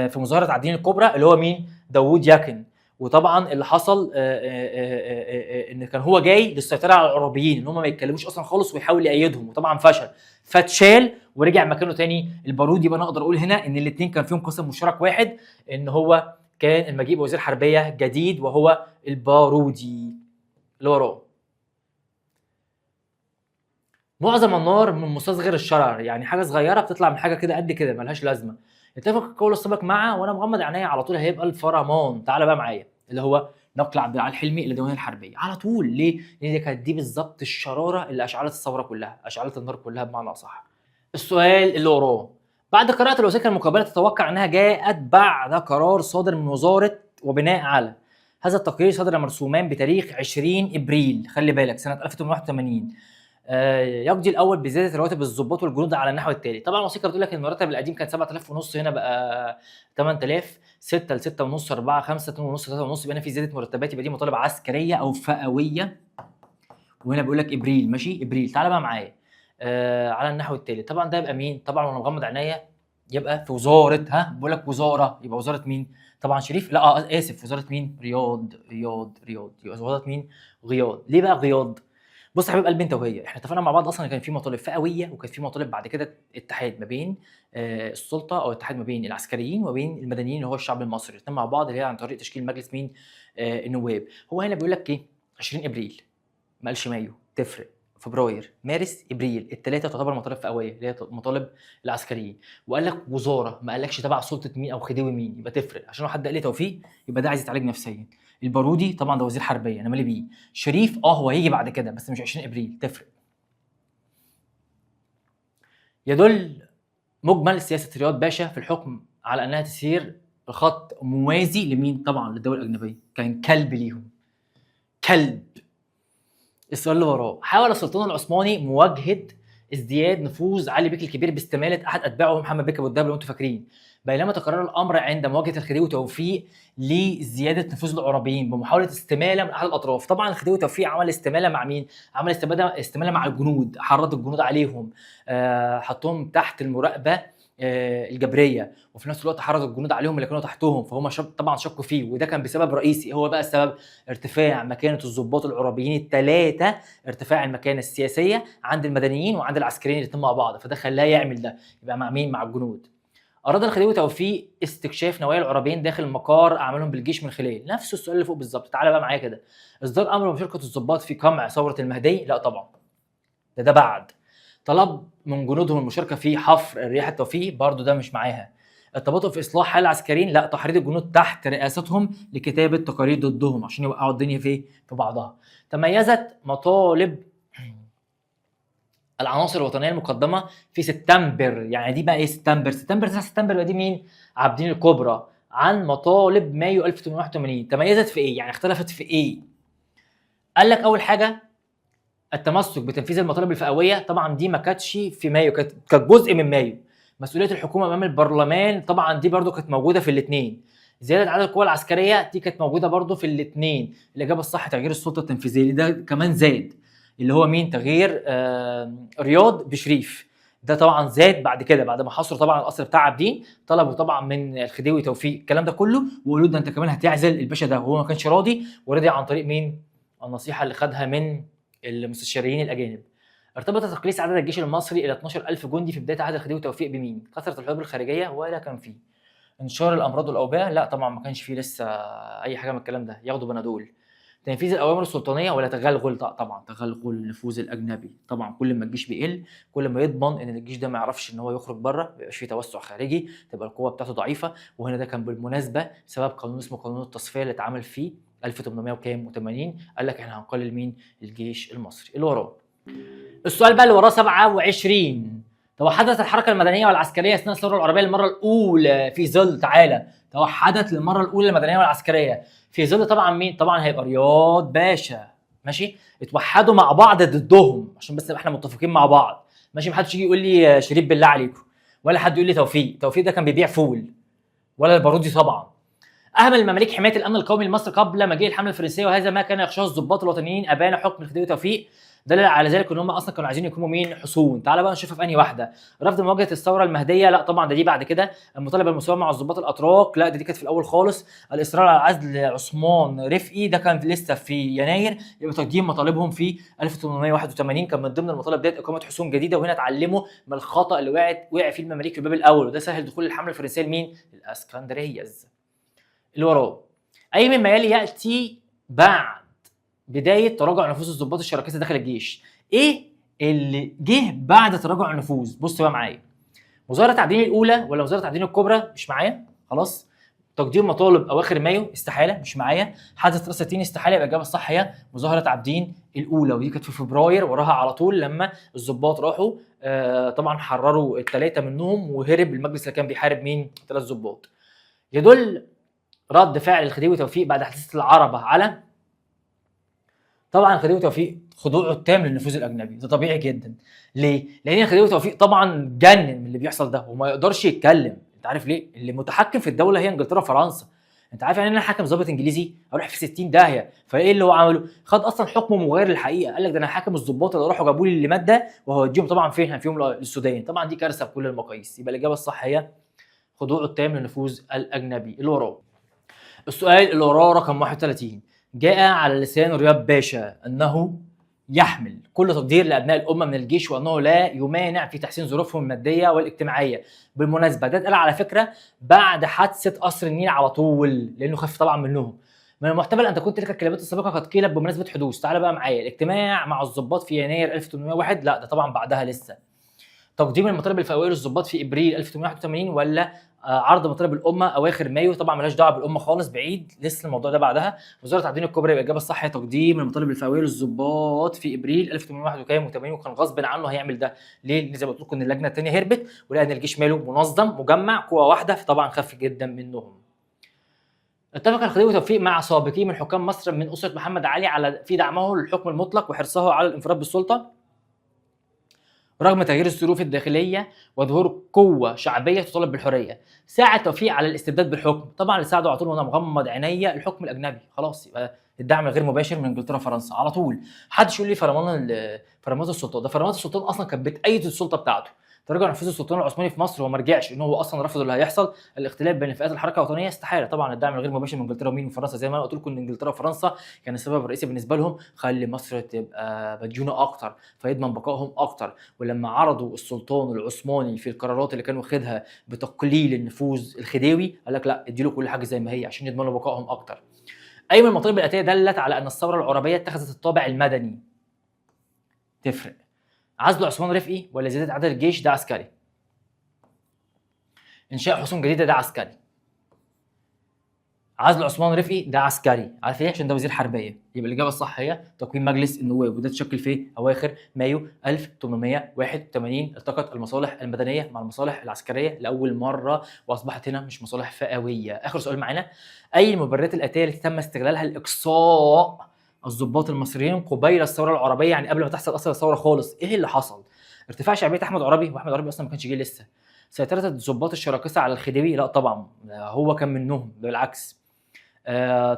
في مظاهره عابدين الكبرى، اللي هو مين؟ داوود ياكن. وطبعا اللي حصل ان كان هو جاي للسيطره على العربيين، ان هم ما يتكلموش اصلا خالص، ويحاول يأيدهم، وطبعا فشل، فاتشال ورجع مكانه تاني البارودي. يبقى انا اقدر اقول هنا ان الاثنين كان فيهم قسم مشترك واحد، ان هو كان المجيء بوزير حربيه جديد وهو البارودي اللي وراه. معظم النار من مستصغر الشرر، يعني حاجه صغيره بتطلع من حاجه كده قد كده ملهاش لازمه. اتفق القول السابق مع، وانا مغمض عينيا على طول هيبقى الفرمان. تعالى بقى معايا، اللي هو نقل عبد العال حلمي الى الديوانيه الحربيه على طول. ليه؟ لان دي كانت دي بالظبط الشراره اللي اشعلت الثوره كلها، اشعلت النار كلها بمعنى اصح. السؤال اللي وراه، بعد قراءة الوثيقة المقابلة تتوقع أنها جاءت بعد قرار صادر من وزارة، وبناء على هذا التقرير صدر مرسومان بتاريخ 20 إبريل، خلي بالك سنة 1881، يقضي الأول بزيادة رواتب الضباط والجنود على النحو التالي. طبعا الوثيقة بتقول لك إن المرتب القديم كان 7000 ونص، هنا بقى 8000، 6 ل 6 ونص، 4 5 2 ونص 3 ونص، يبقى هنا في زيادة مرتبات، يبقى دي مطالب عسكرية أو فئوية. وهنا بيقول لك إبريل، ماشي إبريل. تعالى بقى معايا على النحو التالي. طبعا ده يبقى مين؟ طبعا وانا مغمض عينيا يبقى في وزاره، بقول لك وزاره، يبقى وزاره مين؟ طبعا شريف، لا اسف، وزاره مين؟ رياض. يبقى وزاره مين؟ غياض. ليه بقى غياض؟ بص يا حبيب قلبي انت وهي، احنا اتفقنا مع بعض اصلا كان في مطالب فئويه، وكان في مطالب بعد كده اتحاد ما بين السلطه، او اتحاد ما بين العسكريين وما بين المدنيين اللي هو الشعب المصري، الاثنين مع بعض، اللي هي عن طريق تشكيل مجلس مين؟ النواب. هو هنا بيقول لك ايه؟ 20 ابريل، ما قالش مايو، تفرق. فبراير، مارس، ابريل، الثلاثه تعتبر مطالب فئويه اللي هي مطالب العسكريين. وقال لك وزاره، ما قالكش تبع سلطه مين او خديوي مين، يبقى تفرق. عشان لو حد قال لي توفيق يبقى ده عايز يتعالج نفسيا. البارودي طبعا ده وزير حربيه، انا مالي بيه. شريف هو هيجي بعد كده بس مش 20 ابريل، تفرق. يدل مجمل سياسه رياض باشا في الحكم على انها تسير بخط موازي لمين؟ طبعا للدول الاجنبيه، كان كلب ليهم، كلب. السؤال اللي وراه، حاول السلطان العثماني مواجهه ازدياد نفوذ علي بيك الكبير باستماله احد اتباعه محمد بيك ابو الدهب لو انتم فاكرين، بينما تكرر الامر عند مواجهه الخديوي توفيق لزياده نفوذ العرابيين بمحاوله استماله من احد الاطراف. طبعا الخديوي توفيق عمل استماله مع مين؟ عمل استماله مع الجنود، حرض الجنود عليهم، حطهم تحت المراقبه الجبريه، وفي نفس الوقت حرض الجنود عليهم اللي كانوا تحتهم، فهم طبعا شكوا فيه، وده كان بسبب رئيسي. هو بقى السبب ارتفاع مكانه الضباط العرابيين الثلاثه، ارتفاع المكانه السياسيه عند المدنيين وعند العسكريين الاثنين مع بعض، فده خلاه يعمل ده. يبقى مع مين؟ مع الجنود. اراد الخديوي توفيق استكشاف نوايا العرابيين داخل مقار اعمالهم بالجيش من خلال نفس السؤال اللي فوق بالظبط. تعالى بقى معايا كده، اصدار امر بمشاركه الضباط في قمع ثوره المهدي؟ لا طبعا، ده بعد. طلب من جنودهم المشاركه في حفر الرياح التوفيق؟ برضه ده مش معاها. التباطؤ في اصلاح حال العسكريين؟ لا، تحريض الجنود تحت رئاستهم لكتابه تقارير ضدهم عشان يوقعوا الدنيا في بعضها. تميزت مطالب العناصر الوطنيه المقدمه في سبتمبر، يعني دي بقى ايه سبتمبر 9 سبتمبر بقى دي مين؟ عابدين الكبرى، عن مطالب مايو 1881. تميزت في ايه؟ يعني اختلفت في ايه؟ قال لك اول حاجه التمسك بتنفيذ المطالب الفئويه، طبعا دي ما كانتش في مايو، كانت جزء من مايو. مسؤوليه الحكومه امام البرلمان، طبعا دي برضو كانت موجوده في الاثنين. زياده عدد القوى العسكريه، دي كانت موجوده برضو في الاثنين. الاجابه الصح تغيير السلطه التنفيذيه، ده كمان زاد، اللي هو مين؟ تغيير رياض بشريف، ده طبعا زاد بعد كده، بعد ما حصروا طبعا القصر بتاع عابدين. طلبوا طبعا من الخديوي توفيق الكلام ده كله، وقالوا ده انت كمان هتعزل الباشا ده، وهو ما كانش راضي، ورضي عن طريق مين؟ النصيحه اللي خدها من المستشارين الاجانب. ارتبط تقليص عدد الجيش المصري الى 12000 جندي في بدايه عهد الخديوي توفيق بمين؟ كثره الحروب الخارجيه ولا كان فيه انتشار الامراض والاوبئه؟ لا طبعا ما كانش فيه لسه اي حاجه من الكلام ده، ياخدوا بنادول. تنفيذ الاوامر السلطانيه ولا تغلغل؟ طبعا تغلغل النفوذ الاجنبي. طبعا كل ما الجيش بيقل، كل ما يضمن ان الجيش ده ما يعرفش ان هو يخرج بره، ما يبقاش فيه توسع خارجي، تبقى القوه بتاعته ضعيفه. وهنا ده كان بالمناسبه سبب قانون اسمه قانون التصفيه اللي اتعمل فيه 1880. قال لك احنا هنقلل مين؟ الجيش المصري. اللي وراه السؤال بقى اللي وراه 27. توحدت الحركه المدنيه والعسكريه اثناء الثوره العربيه للمره الاولى في ظل، تعالى، توحدت للمره الاولى المدنيه والعسكريه في ظل طبعا مين؟ طبعا هيبقى رياض باشا، ماشي. اتوحدوا مع بعض ضدهم عشان بس احنا متفقين مع بعض، ماشي. محدش يجي يقول لي شريف بالله عليكم، ولا حد يقول لي توفيق ده كان بيبيع فول، ولا البارودي طبعا. اهمل المماليك حمايه الامن القومي لمصر قبل مجيء الحمله الفرنسيه، وهذا ما كان يخشاه الضباط الوطنيين ابان حكم الخديوي توفيق. دليل على ذلك ان هم اصلا كانوا عايزين يكونوا مين؟ حصون. تعال بقى نشوفها في انهي واحده. رفض مواجهه الثوره المهديه؟ لا طبعا، ده دي بعد كده. المطالبه بالمساواه مع الضباط الاتراك؟ لا دي كانت في الاول خالص. الاصرار على عزل عثمان رفقي؟ ده كان لسه في يناير. يبقى تقديم مطالبهم في 1881 كان من ضمن المطالب ديت اقامه حصون جديده، وهنا اتعلموا من الخطا اللي وقع فيه المماليك في الباب الاول، وده سهل دخول الحمله الفرنسيه لمين؟ الاسكندريه. اللي وراه اي مما يلي ياتي بعد بدايه تراجع نفوذ الضباط الشراكسه داخل الجيش؟ ايه اللي جه بعد تراجع النفوذ؟ بص بقى معايا، وزاره عابدين الاولى ولا وزاره عابدين الكبرى؟ مش معايا خلاص. تقدير مطالب اواخر مايو؟ استحاله، مش معايا. حادث راس التين؟ استحاله. يبقى الاجابه الصح هي مظاهره عابدين الاولى، ودي كانت في فبراير، وراها على طول لما الضباط راحوا طبعا حرروا الثلاثه منهم، وهرب المجلس اللي كان بيحارب مين؟ 3 ضباط. يدل رد فعل الخديوي توفيق بعد حادثه العربه على، طبعا الخديوي توفيق خضوعه التام للنفوذ الاجنبي، ده طبيعي جدا. ليه؟ لان الخديوي توفيق طبعا جنن من اللي بيحصل ده وما يقدرش يتكلم. انت عارف ليه؟ اللي متحكم في الدوله هي انجلترا وفرنسا. انت عارف يعني انا حاكم ضابط انجليزي اروح في 60 داهيه؟ فايه اللي هو عمله؟ خد اصلا حكم مغاير للحقيقه، قال لك ده انا حاكم الضباط اللي راحوا جابوا لي اللي ماده وهوديهم طبعا فين؟ هنفيهم للسودان. طبعا دي كارثه بكل المقاييس. يبقى الاجابه الصح هي خضوعه التام للنفوذ الاجنبي. اللي وراه السؤال اللي وراه رقم 31. جاء على لسان رياض باشا انه يحمل كل تقدير لابناء الامه من الجيش، وانه لا يمانع في تحسين ظروفهم الماديه والاجتماعيه. بالمناسبه ده اتقال على فكره بعد حادثه قصر النيل على طول، لانه خف طبعا منهم. من المحتمل ان تكون تلك الكلمات السابقه قد قيلت بمناسبه حدوث، تعال بقى معايا، الاجتماع مع الضباط في يناير 1801؟ لا ده طبعا بعدها لسه. تقديم المطالب الفئويه للضباط في ابريل 1881 ولا عرض مطالب الامه اواخر مايو؟ طبعا مالهاش دعوه بالامه خالص، بعيد، لسه الموضوع ده بعدها. وزاره عابدين الكبرى. يبقى الاجابه الصح هي تقديم المطالب الفئويه للضباط في ابريل 1881، وكان غصب عنه هيعمل ده. ليه؟ لان زي ما قلت لكم ان اللجنه الثانيه هربت، ولقى ان الجيش ماله منظم مجمع قوه واحده، فطبعا خف جدا منهم. اتفق الخديوي توفيق مع سابقيه من حكام مصر من اسره محمد علي على في دعمه للحكم المطلق وحرصه على الانفراد بالسلطه. رغم تغيير الظروف الداخليه وظهور قوه شعبيه تطالب بالحريه. ساعد توفيق على الاستبداد بالحكم، طبعا اللي ساعده على طول وانا مغمض عينيا الحكم الاجنبي، خلاص يبقى الدعم الغير مباشر من انجلترا وفرنسا على طول. محدش يقول لي فرمانه السلطان، ده فرمانه السلطان اصلا كانت بتأيد السلطه بتاعته. تراجع نفوذ السلطان العثماني في مصر هو ما رجعش، ان هو اصلا رفض اللي هيحصل، الاختلاف بين فئات الحركه الوطنيه استحاله. طبعا الدعم الغير مباشر من انجلترا ومين وفرنسا، زي ما انا قلت لكم ان انجلترا وفرنسا كان السبب الرئيسي بالنسبه لهم خلي مصر تبقى مديونه اكتر فيضمن بقائهم اكتر. ولما عرضوا السلطان العثماني في القرارات اللي كان واخدها بتقليل النفوذ الخديوي، قال لك لا اديله كل حاجه زي ما هي عشان يضمنوا بقائهم اكتر. اي من المطالب الاتيه دلت على ان الثوره العربيه اتخذت الطابع المدني. تفرق. عزل عثمان رفقي ولا زياده عدد الجيش ده عسكري. انشاء حصون جديده ده عسكري. عزل عثمان رفقي ده عسكري. عارف ايه؟ عشان ده وزير حربيه. يبقى الاجابه الصح هي تقويم مجلس النواب، وده اتشكل في اواخر مايو 1881. التقت المصالح المدنيه مع المصالح العسكريه لاول مره واصبحت هنا مش مصالح فئويه. اخر سؤال معانا، اي المبررات الاتيه التي تم استغلالها لاقصاء الضباط المصريين قبيل الثوره العربيه، يعني قبل ما تحصل اصلا الثوره خالص؟ ايه اللي حصل؟ ارتفاع شعبيه احمد عرابي، واحمد عرابي اصلا ما كانش جه لسه. سيطره الضباط الشراكسه على الخديوي، لا طبعا هو كان منهم بالعكس.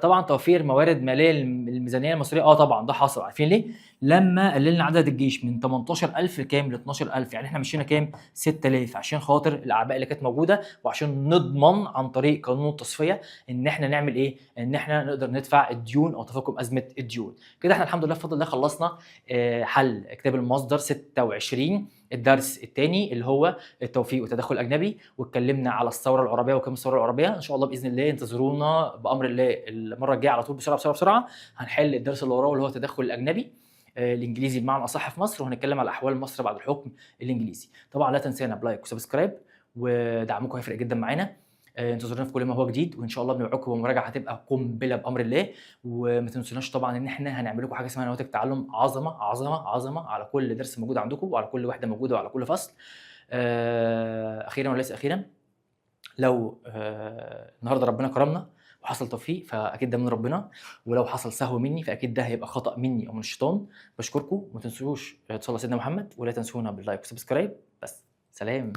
طبعا توفير موارد ماليه للميزانيه المصريه، طبعا ده حصل. عارفين ليه؟ لما قللنا عدد الجيش من 18000 لكام؟ ل 12000. يعني احنا مشينا كام؟ 6000 عشان خاطر الاعباء اللي كانت موجوده، وعشان نضمن عن طريق قانون التصفيه ان احنا نعمل ايه؟ ان احنا نقدر ندفع الديون او تفاقم ازمه الديون. كده احنا الحمد لله بفضل الله خلصنا حل كتاب المصدر 26 الدرس الثاني اللي هو التوفيق والتدخل الاجنبي، واتكلمنا على الثوره العربيه وكم الثوره العربيه. ان شاء الله باذن الله انتظرونا بامر الله المره الجايه على طول بسرعه بسرعه بسرعه. هنحل الدرس اللي وراه اللي هو التدخل الاجنبي الانجليزي بمعنى اصح في مصر، وهنتكلم على احوال مصر بعد الحكم الانجليزي. طبعا لا تنسانا بلايك وسبسكرايب، ودعمكم هيفرق جدا معانا. انتظرونا في كل ما هو جديد، وان شاء الله بنوعدكم بمراجعه هتبقى قنبله بامر الله. وما تنسوناش طبعا ان احنا هنعمل لكم حاجه اسمها نواتج تعلم عظمه عظمه عظمه على كل درس موجود عندكم، وعلى كل وحده موجوده، وعلى كل فصل. اخيرا وليس اخيرا، لو النهارده ربنا كرمنا وحصل توفيق فاكيد ده من ربنا، ولو حصل سهو مني فاكيد ده هيبقى خطا مني او من الشيطان. بشكركم، وما تنسوش تصلوا على سيدنا محمد، ولا تنسونا باللايك وسبسكرايب. بس سلام.